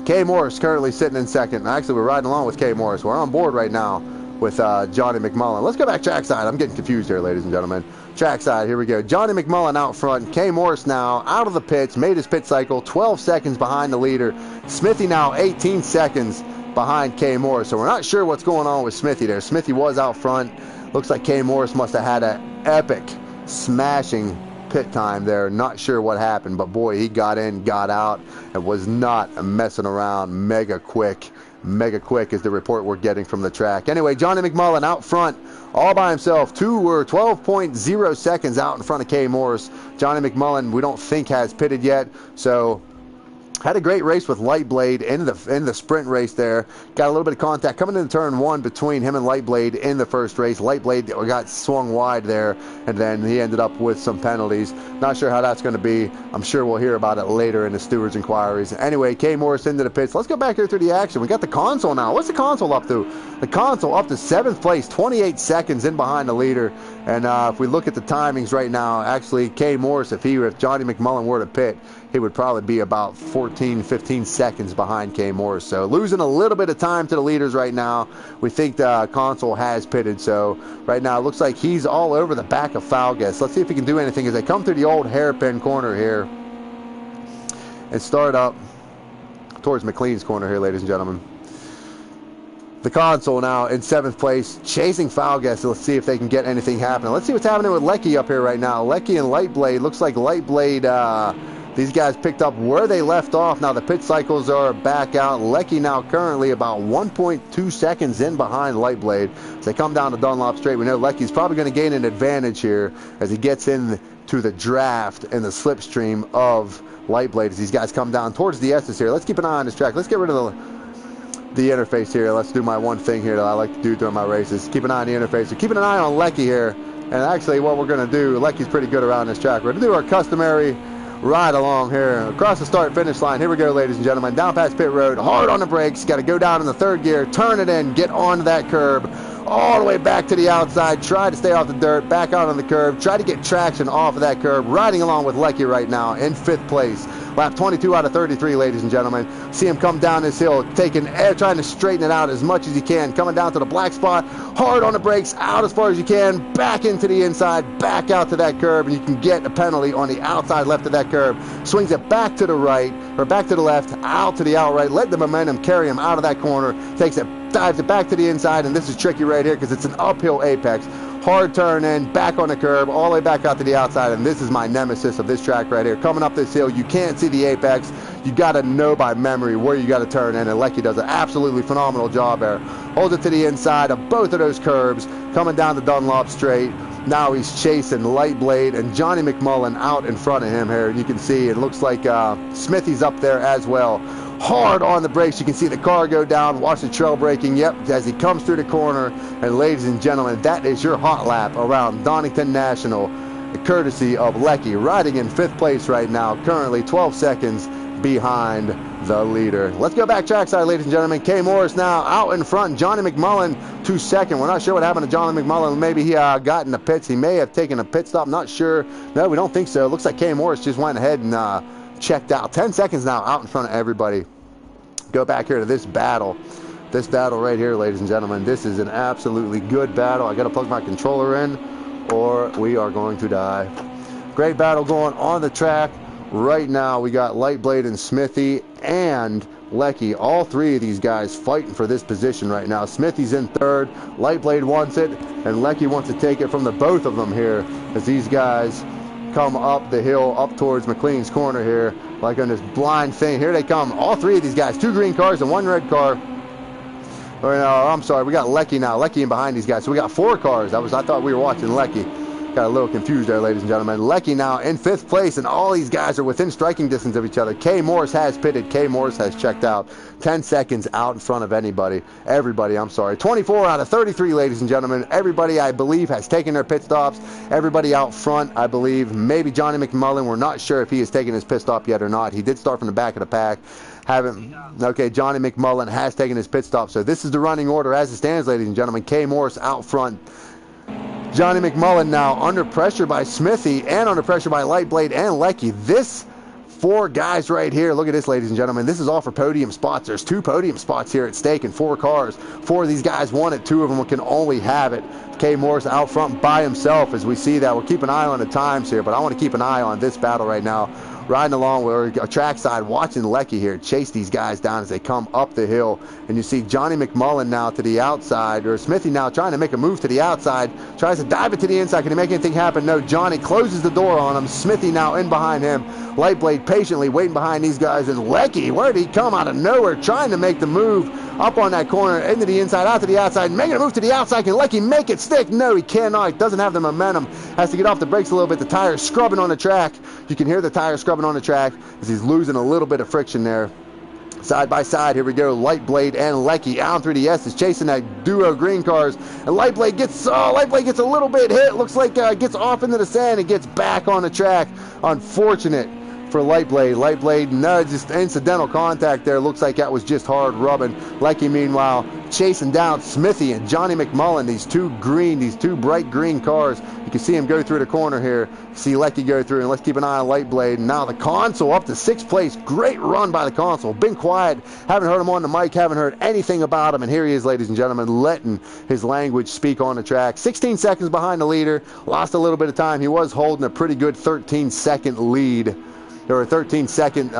A: K. Morris currently sitting in 2nd. Actually, we're riding along with K. Morris. We're on board right now with Johnny McMullen. Let's go back trackside. I'm getting confused here, ladies and gentlemen. Trackside, here we go. Johnny McMullen out front. K. Morris now out of the pits, made his pit cycle, 12 seconds behind the leader. Smithy now 18 seconds behind K. Morris. So we're not sure what's going on with Smithy there. Smithy was out front. Looks like K. Morris must have had an epic smashing pit time there. Not sure what happened, but boy, he got in, got out, and was not messing around. Mega quick mega quick is the report we're getting from the track. Anyway, Johnny McMullen out front all by himself, 12.0 seconds out in front of Kay Morris. Johnny McMullen, we don't think has pitted yet, so had a great race with Lightblade in the sprint race there. Got a little bit of contact coming into turn 1 between him and Lightblade in the first race. Lightblade got swung wide there, and then he ended up with some penalties. Not sure how that's going to be. I'm sure we'll hear about it later in the steward's inquiries. Anyway, Kay Morris into the pits. Let's go back here through the action. We got the console now. What's the console up to? The console up to 7th place, 28 seconds in behind the leader. And if we look at the timings right now, actually Kay Morris, if Johnny McMullen were to pit, he would probably be about 14, 15 seconds behind Kay Morris. So losing a little bit of time to the leaders right now. We think the console has pitted. So right now it looks like he's all over the back of Falgas. Let's see if he can do anything as they come through the old hairpin corner here and start up towards McLean's corner here, ladies and gentlemen. The console now in 7th place, chasing Falgas. Let's see if they can get anything happening. Let's see what's happening with Lecky up here right now. Lecky and Lightblade. Looks like Lightblade, these guys picked up where they left off. Now the pit cycles are back out. Lecky now currently about 1.2 seconds in behind Lightblade. As they come down to Dunlop Straight, we know Lecky's probably going to gain an advantage here as he gets into the draft and the slipstream of Lightblade as these guys come down towards the S's here. Let's keep an eye on this track. Let's get rid of the interface here. Let's do my one thing here that I like to do during my races. Keep an eye on the interface. We're keeping an eye on Lecky here. And actually what we're going to do, Lecky's pretty good around this track. We're going to do our customary ride along here across the start finish line. Here we go, ladies and gentlemen, down past pit road, hard on the brakes, got to go down in the 3rd gear, turn it in, get onto that curb, all the way back to the outside, try to stay off the dirt, back out on the curb, try to get traction off of that curb, riding along with Lecky right now in 5th place. Lap 22 out of 33, ladies and gentlemen. See him come down this hill, taking air, trying to straighten it out as much as he can, coming down to the black spot, hard on the brakes, out as far as you can, back into the inside, back out to that curb, and you can get a penalty on the outside left of that curb. Swings it back to the right, or back to the left, out to the outright, let the momentum carry him out of that corner, takes it, dives it back to the inside, and this is tricky right here because it's an uphill apex. Hard turn in, back on the curb, all the way back out to the outside, and this is my nemesis of this track right here. Coming up this hill, you can't see the apex. You got to know by memory where you got to turn in, and Lecky does an absolutely phenomenal job there. Holds it to the inside of both of those curbs, coming down to Dunlop Straight. Now he's chasing Lightblade and Johnny McMullen out in front of him here. You can see it looks like Smithy's up there as well. Hard on the brakes. You can see the car go down. Watch the trail braking. Yep, as he comes through the corner. And ladies and gentlemen, that is your hot lap around Donington National, courtesy of Lecky, riding in 5th place right now, currently 12 seconds behind the leader. Let's go back trackside, ladies and gentlemen. Kay Morris now out in front. Johnny McMullen to 2nd. We're not sure what happened to Johnny McMullen. Maybe he got in the pits. He may have taken a pit stop. Not sure. No, we don't think so. It looks like Kay Morris just went ahead and checked out. 10 seconds now out in front of everybody. Go back here to this battle. This battle right here, ladies and gentlemen. This is an absolutely good battle. I got to plug my controller in or we are going to die. Great battle going on the track. Right now we got Lightblade and Smithy and Lecky. All 3 of these guys fighting for this position right now. Smithy's in 3rd. Lightblade wants it, and Lecky wants to take it from the both of them here as these guys come up the hill up towards McLean's corner here like on this blind thing. Here they come, all 3 of these guys, 2 green cars and 1 red car. Or no, I'm sorry, we got Lecky now. Lecky in behind these guys, so we got 4 cars. I thought we were watching Lecky. Got a little confused there, ladies and gentlemen. Lecky now in 5th place, and all these guys are within striking distance of each other. Kay Morris has pitted. Kay Morris has checked out. 10 seconds out in front of everybody, I'm sorry. 24 out of 33, ladies and gentlemen. Everybody, I believe, has taken their pit stops. Everybody out front, I believe. Maybe Johnny McMullen. We're not sure if he has taken his pit stop yet or not. He did start from the back of the pack. Okay, Johnny McMullen has taken his pit stop. So this is the running order as it stands, ladies and gentlemen. Kay Morris out front. Johnny McMullen now under pressure by Smithy and under pressure by Lightblade and Lecky. This 4 guys right here, look at this, ladies and gentlemen. This is all for podium spots. There's 2 podium spots here at stake in 4 cars. 4 of these guys want it. 2 of them can only have it. Kay Morris out front by himself as we see that. We'll keep an eye on the times here, but I want to keep an eye on this battle right now. riding along with a trackside, watching Lecky here chase these guys down as they come up the hill. And you see Johnny McMullen now to the outside, or Smithy now trying to make a move to the outside, tries to dive it to the inside. Can he make anything happen? No. Johnny closes the door on him. Smithy now in behind him. Lightblade patiently waiting behind these guys. And Lecky, where did he come out of nowhere, trying to make the move up on that corner, into the inside, out to the outside, making a move to the outside. Can Lecky make it stick? No, he cannot. He doesn't have the momentum. Has to get off the brakes a little bit. The tire's scrubbing on the track. You can hear the tire scrubbing on the track as he's losing a little bit of friction there. Side by side, here we go. Lightblade and Lecky out through the S's, chasing that duo green cars. And Lightblade gets a little bit hit. Looks like gets off into the sand and gets back on the track. Unfortunate for Lightblade. Lightblade, no, just incidental contact there. Looks like that was just hard rubbing. Lecky, meanwhile, chasing down Smithy and Johnny McMullen, these two bright green cars. You can see him go through the corner here. See Lecky go through, and let's keep an eye on Lightblade. And now the Consul up to 6th place. Great run by the Consul. Been quiet. Haven't heard him on the mic. Haven't heard anything about him. And here he is, ladies and gentlemen, letting his language speak on the track. 16 seconds behind the leader. Lost a little bit of time. He was holding a pretty good 13-second lead. There were a 13-second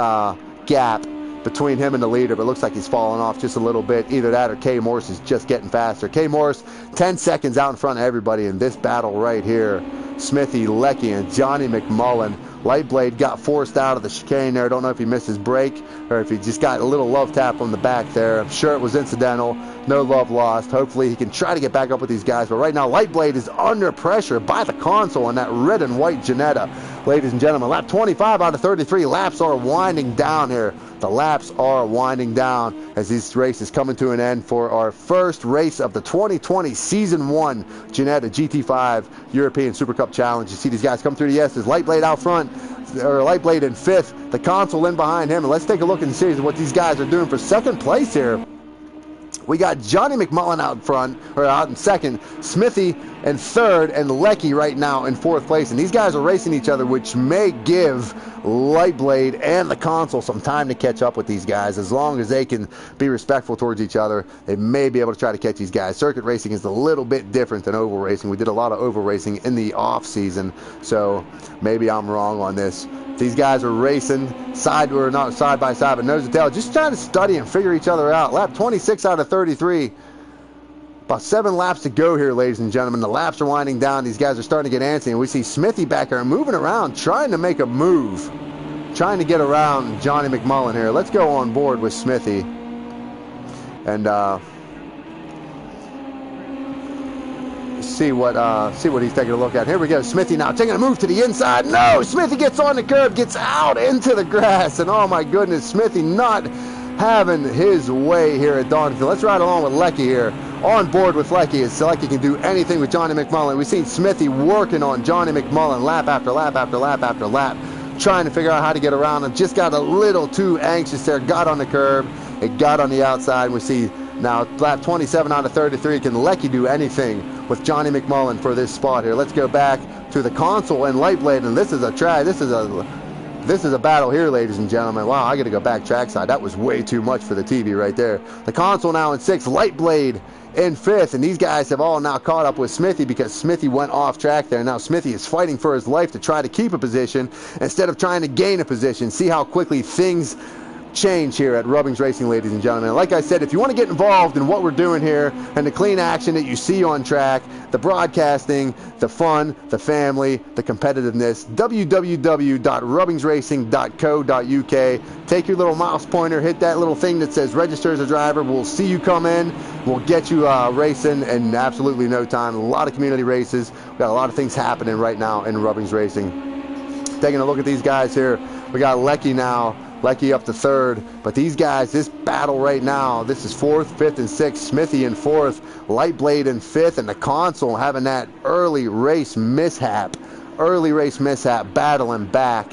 A: gap between him and the leader, but it looks like he's falling off just a little bit. Either that or K. Morse is just getting faster. K. Morse, 10 seconds out in front of everybody in this battle right here. Smithy, Lecky, and Johnny McMullen. Lightblade got forced out of the chicane there. I don't know if he missed his break or if he just got a little love tap on the back there. I'm sure it was incidental. No love lost. Hopefully he can try to get back up with these guys. But right now, Lightblade is under pressure by the Consul on that red and white Ginetta. Ladies and gentlemen, lap 25 out of 33. Laps are winding down here. The laps are winding down as this race is coming to an end for our first race of the 2020 Season 1 Ginetta GT5 European Super Cup Challenge. You see these guys come through the S's. Lightblade out front, or Lightblade in 5th. The Consul in behind him. And let's take a look and see what these guys are doing for 2nd place here. We got Johnny McMullen out front, or out in 2nd, Smithy in 3rd, and Lecky right now in 4th place. And these guys are racing each other, which may give Lightblade and the Consul some time to catch up with these guys. As long as they can be respectful towards each other, they may be able to try to catch these guys. Circuit racing is a little bit different than oval racing. We did a lot of oval racing in the off season, so maybe I'm wrong on this. These guys are racing side by side, but nose to tail, just trying to study and figure each other out. Lap 26 out of 33. About 7 laps to go here, ladies and gentlemen. The laps are winding down. These guys are starting to get antsy, and we see Smithy back there moving around, trying to make a move, trying to get around Johnny McMullen here. Let's go on board with Smithy and see what he's taking a look at. Here we go. Smithy now taking a move to the inside. No, Smithy gets on the curb, gets out into the grass, and oh my goodness, Smithy not having his way here at Donington. Let's ride along with Lecky here. On board with Lecky, as Lecky can do anything with Johnny McMullen. We've seen Smithy working on Johnny McMullen lap after lap after lap after lap, trying to figure out how to get around him. Just got a little too anxious there. Got on the curb. It got on the outside. And we see now lap 27 out of 33. Can Lecky do anything with Johnny McMullen for this spot here? Let's go back to the Consul and Lightblade, and this is a try. This is a battle here, ladies and gentlemen. Wow, I got to go back trackside. That was way too much for the TV right there. The Consul now in 6th, Lightblade in 5th, and these guys have all now caught up with Smithy because Smithy went off track there. Now Smithy is fighting for his life to try to keep a position instead of trying to gain a position. See how quickly things change here at RubbingsRacing, ladies and gentlemen. Like I said, if you want to get involved in what we're doing here and the clean action that you see on track, the broadcasting, the fun, the family, the competitiveness, www.rubbingsracing.co.uk. Take your little mouse pointer, hit that little thing that says register as a driver. We'll see you come in. We'll get you racing in absolutely no time. A lot of community races. We've got a lot of things happening right now in RubbingsRacing. Taking a look at these guys here. We got Lecky now. Lecky up to 3rd, but these guys, this battle right now, this is 4th, 5th, and 6th. Smithy in 4th, Lightblade in 5th, and the Consul having that early race mishap, battling back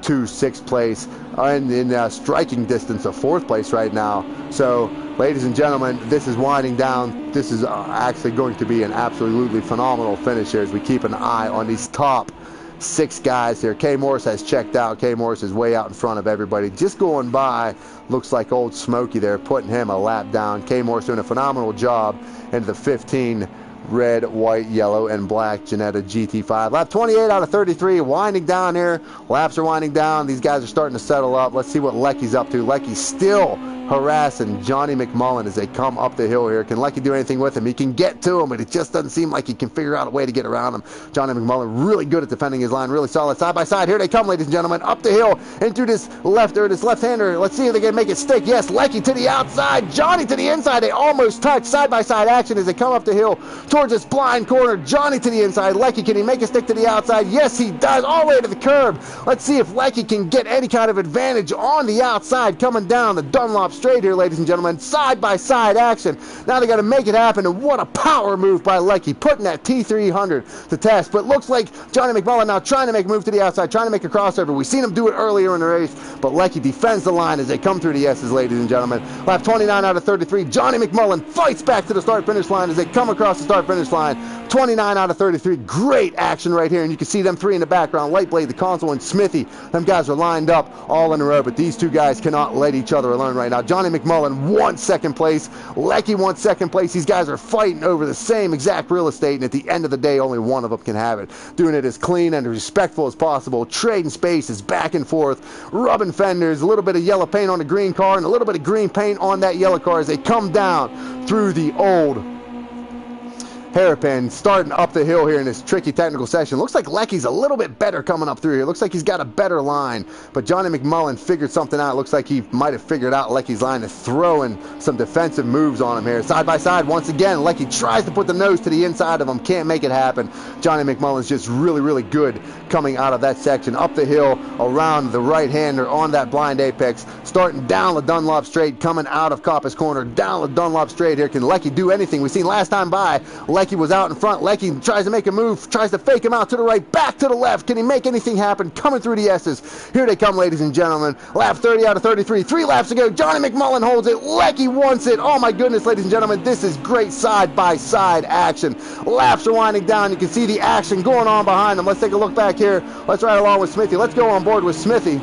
A: to 6th place and in striking distance of 4th place right now. So, ladies and gentlemen, this is winding down. This is actually going to be an absolutely phenomenal finish here as we keep an eye on these top 6 guys here. K. Morse has checked out. K. Morse is way out in front of everybody. Just going by, looks like old Smokey there, putting him a lap down. K. Morse doing a phenomenal job into the 15 red, white, yellow, and black Ginetta GT5. Lap 28 out of 33, winding down here. Laps are winding down. These guys are starting to settle up. Let's see what Lecky's up to. Lecky's still harassing Johnny McMullen as they come up the hill here. Can Lecky do anything with him? He can get to him, but it just doesn't seem like he can figure out a way to get around him. Johnny McMullen really good at defending his line, really solid. Side by side, here they come, ladies and gentlemen, up the hill into this left-hander. Let's see if they can make it stick. Yes, Lecky to the outside, Johnny to the inside. They almost touch. Side-by-side action as they come up the hill towards this blind corner. Johnny to the inside. Lecky, can he make it stick to the outside? Yes, he does, all the way to the curb. Let's see if Lecky can get any kind of advantage on the outside coming down the Dunlop straight here, ladies and gentlemen. Side-by-side action. Now they got to make it happen, and what a power move by Lecky, putting that T300 to test. But looks like Johnny McMullen now trying to make a move to the outside, trying to make a crossover. We've seen him do it earlier in the race, but Lecky defends the line as they come through the S's, ladies and gentlemen. Lap 29 out of 33, Johnny McMullen fights back to the start-finish line as they come across the start-finish line. 29 out of 33, great action right here, and you can see them three in the background, Lightblade, the Console, and Smithy. Them guys are lined up all in a row, but these two guys cannot let each other alone right now. Johnny McMullen won second place. Lecky won second place. These guys are fighting over the same exact real estate, and at the end of the day, only one of them can have it. Doing it as clean and respectful as possible, trading spaces back and forth, rubbing fenders, a little bit of yellow paint on the green car, and a little bit of green paint on that yellow car as they come down through the old hairpin, starting up the hill here in this tricky technical section. Looks like Lecky's a little bit better coming up through here. Looks like he's got a better line, but Johnny McMullen figured something out. Looks like he might have figured out Lecky's line and throwing some defensive moves on him here. Side by side, once again, Lecky tries to put the nose to the inside of him, can't make it happen. Johnny McMullen's just really, really good coming out of that section, up the hill, around the right-hander on that blind apex, starting down the Dunlop straight, coming out of Coppice Corner, down the Dunlop straight here. Can Lecky do anything? We've seen last time by, Lecky was out in front. Lecky tries to make a move, tries to fake him out to the right, back to the left. Can he make anything happen? Coming through the S's. Here they come, ladies and gentlemen. Lap 30 out of 33. 3 laps to go. Johnny McMullen holds it. Lecky wants it. Oh my goodness, ladies and gentlemen, this is great side-by-side action. Laps are winding down. You can see the action going on behind them. Let's take a look back here. Let's ride along with Smithy. Let's go on board with Smithy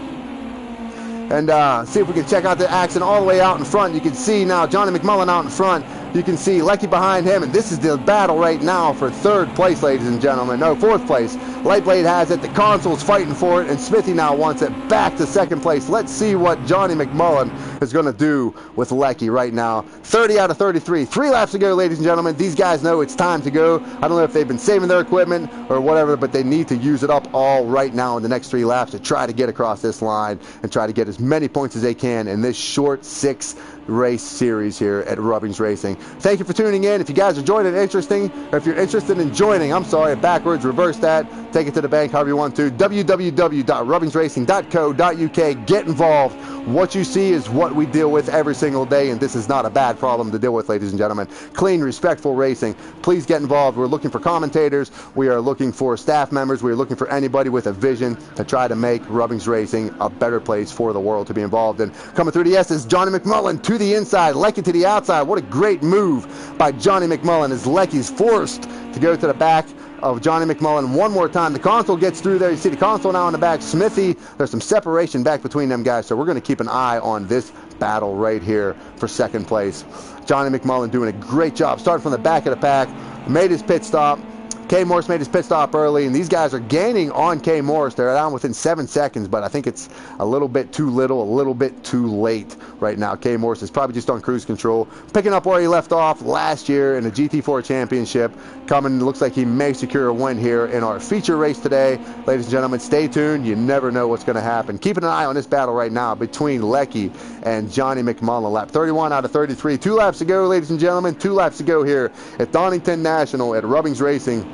A: and see if we can check out the action all the way out in front. You can see now Johnny McMullen out in front. You can see Lecky behind him, and this is the battle right now for third place, ladies and gentlemen. No, fourth place. Lightblade has it. The Console's fighting for it, and Smithy now wants it back to second place. Let's see what Johnny McMullen is going to do with Lecky right now. 30 out of 33. 3 laps to go, ladies and gentlemen. These guys know it's time to go. I don't know if they've been saving their equipment or whatever, but they need to use it up all right now in the next 3 laps to try to get across this line and try to get as many points as they can in this short 6 race series here at RubbingsRacing. Thank you for tuning in. If you guys are joining interesting, or if you're interested in joining, I'm sorry, backwards, reverse that, take it to the bank, however you want to, www.rubbingsracing.co.uk. Get involved. What you see is what we deal with every single day, and this is not a bad problem to deal with, ladies and gentlemen. Clean, respectful racing. Please get involved. We're looking for commentators. We are looking for staff members. We're looking for anybody with a vision to try to make RubbingsRacing a better place for the world to be involved in. Coming through the S's, Johnny McMullen to the inside, Lecky to the outside. What a great move by Johnny McMullen as Lecky's forced to go to the back of Johnny McMullen one more time. The Console gets through there. You see the Console now in the back. Smithy, there's some separation back between them guys, so we're going to keep an eye on this battle right here for second place. Johnny McMullen doing a great job, starting from the back of the pack, made his pit stop. K. Morris made his pit stop early, and these guys are gaining on K. Morris. They're down within 7 seconds, but I think it's a little bit too little, a little bit too late right now. K. Morris is probably just on cruise control, picking up where he left off last year in the GT4 championship. Coming, looks like he may secure a win here in our feature race today. Ladies and gentlemen, stay tuned. You never know what's going to happen. Keeping an eye on this battle right now between Lecky and Johnny McMullen. Lap 31 out of 33. 2 laps to go, ladies and gentlemen. 2 laps to go here at Donington National at RubbingsRacing.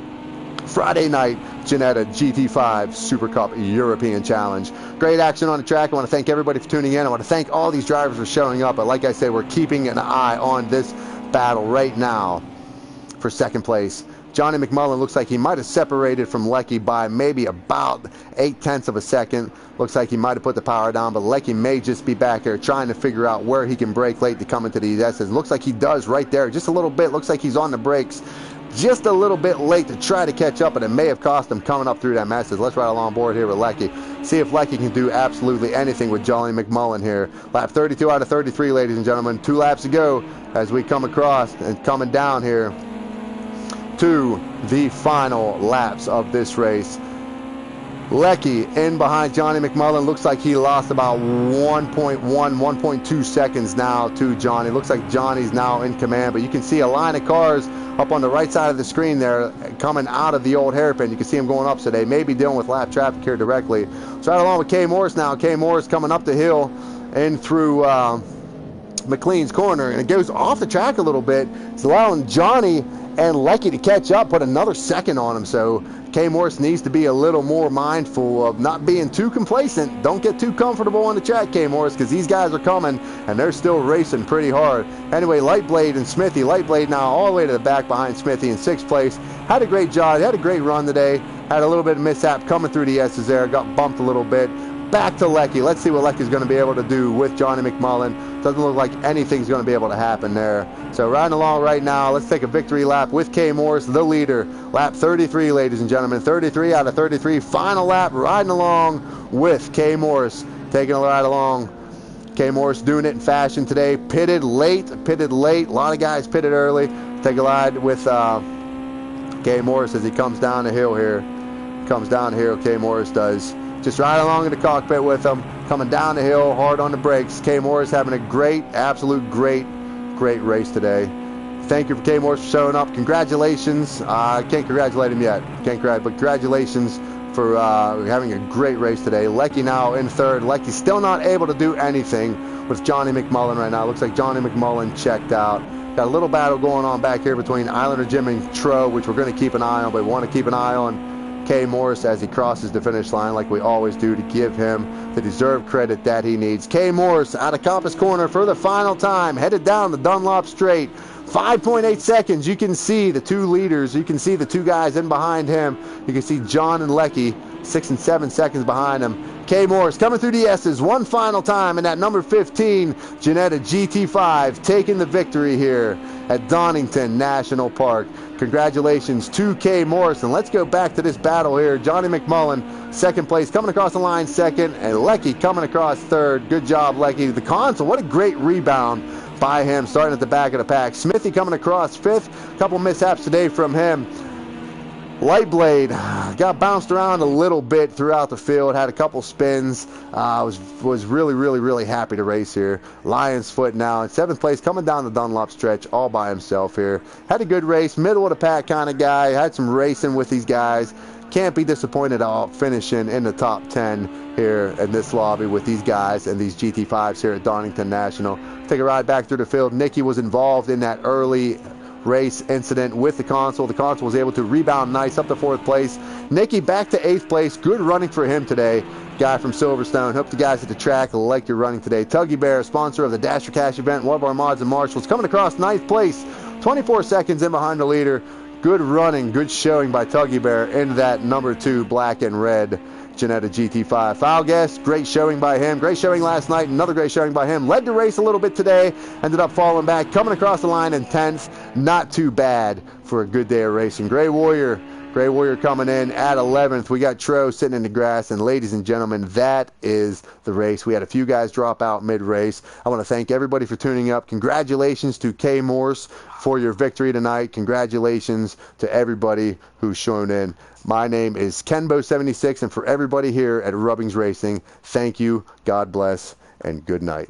A: Friday night, Ginetta GT5 Super Cup European Challenge. Great action on the track. I want to thank everybody for tuning in. I want to thank all these drivers for showing up. But like I said, we're keeping an eye on this battle right now for second place. Johnny McMullen looks like he might have separated from Lecky by maybe about 0.8 of a second. Looks like he might have put the power down, but Lecky may just be back there trying to figure out where he can brake late to come into these S's. Looks like he does right there, just a little bit. Looks like he's on the brakes just a little bit late to try to catch up, and it may have cost him coming up through that message. Let's ride along board here with Lecky. See if Lecky can do absolutely anything with Johnny McMullen here. Lap 32 out of 33, ladies and gentlemen. 2 laps to go as we come across and coming down here to the final laps of this race. Lecky in behind Johnny McMullen. Looks like he lost about 1.2 seconds now to Johnny. Looks like Johnny's now in command, but you can see a line of cars up on the right side of the screen there coming out of the old hairpin. You can see them going up, so they may be dealing with lap traffic here directly. So right along with Kay Morris now. Kay Morris coming up the hill and through McLean's corner, and it goes off the track a little bit. It's allowing Johnny and Lecky to catch up, put another second on him. So Kay Morris needs to be a little more mindful of not being too complacent. Don't get too comfortable on the track, Kay Morris, because these guys are coming and they're still racing pretty hard. Anyway, Lightblade and Smithy. Lightblade now all the way to the back behind Smithy in 6th place. Had a great job, had a great run today. Had a little bit of mishap coming through the S's there, got bumped a little bit. Back to Lecky. Let's see what Lecky's going to be able to do with Johnny McMullen. Doesn't look like anything's going to be able to happen there. So riding along right now, let's take a victory lap with Kay Morris, the leader. Lap 33, ladies and gentlemen. 33 out of 33. Final lap, riding along with Kay Morris. Taking a ride along. Kay Morris doing it in fashion today. Pitted late. A lot of guys pitted early. Take a ride with Kay Morris as he comes down the hill here. Comes down the hill, Kay Morris does. Just ride along in the cockpit with him, coming down the hill, hard on the brakes. Kay Morris having a great, absolute great race today. Thank you for Kay Morris for showing up. Congratulations. I can't congratulate him yet. But congratulations for having a great race today. Lecky now in 3rd. Lecky still not able to do anything with Johnny McMullen right now. Looks like Johnny McMullen checked out. Got a little battle going on back here between Islander Jim and Tro, which we're going to keep an eye on, but we want to keep an eye on Kay Morris as he crosses the finish line like we always do to give him the deserved credit that he needs. Kay Morris out of Compass Corner for the final time, headed down the Dunlop Straight. 5.8 seconds. You can see the two leaders. You can see the two guys in behind him. You can see John and Lecky 6 and 7 seconds behind him. Kay Morris coming through the S's one final time in that number 15 Jetta GT5, taking the victory here at Donington National Park. Congratulations to Kay Morris, and let's go back to this battle here. Johnny McMullen, 2nd place, coming across the line 2nd, and Lecky coming across 3rd. Good job, Lecky. The console, what a great rebound by him, starting at the back of the pack. Smithy coming across 5th. A couple mishaps today from him. Lightblade got bounced around a little bit throughout the field, had a couple spins. Was really happy to race here. Lion's Foot now in 7th place, coming down the Dunlop stretch all by himself here. Had a good race, middle of the pack kind of guy. Had some racing with these guys. Can't be disappointed at finishing in the top 10 here in this lobby with these guys and these GT5s here at Donington National. Take a ride back through the field. Nicky was involved in that early race incident with the console. The console was able to rebound nice up to 4th place. Nicky back to 8th place. Good running for him today. Guy from Silverstone. Hope the guys at the track like your running today. Tuggy Bear, sponsor of the Dash for Cash event, one of our mods and marshals, coming across 9th place. 24 seconds in behind the leader. Good running, good showing by Tuggy Bear in that number 2 black and red Jetta GT5. Foul guest, great showing by him. Great showing last night, another great showing by him. Led the race a little bit today, ended up falling back, coming across the line in 10th. Not too bad for a good day of racing. Grey Warrior coming in at 11th. We got Tro sitting in the grass, and ladies and gentlemen, that is the race. We had a few guys drop out mid-race. I want to thank everybody for tuning up. Congratulations to Kay Morris for your victory tonight. Congratulations to everybody who's shown in. My name is Kenbo76, and for everybody here at RubbingsRacing, thank you, God bless, and good night.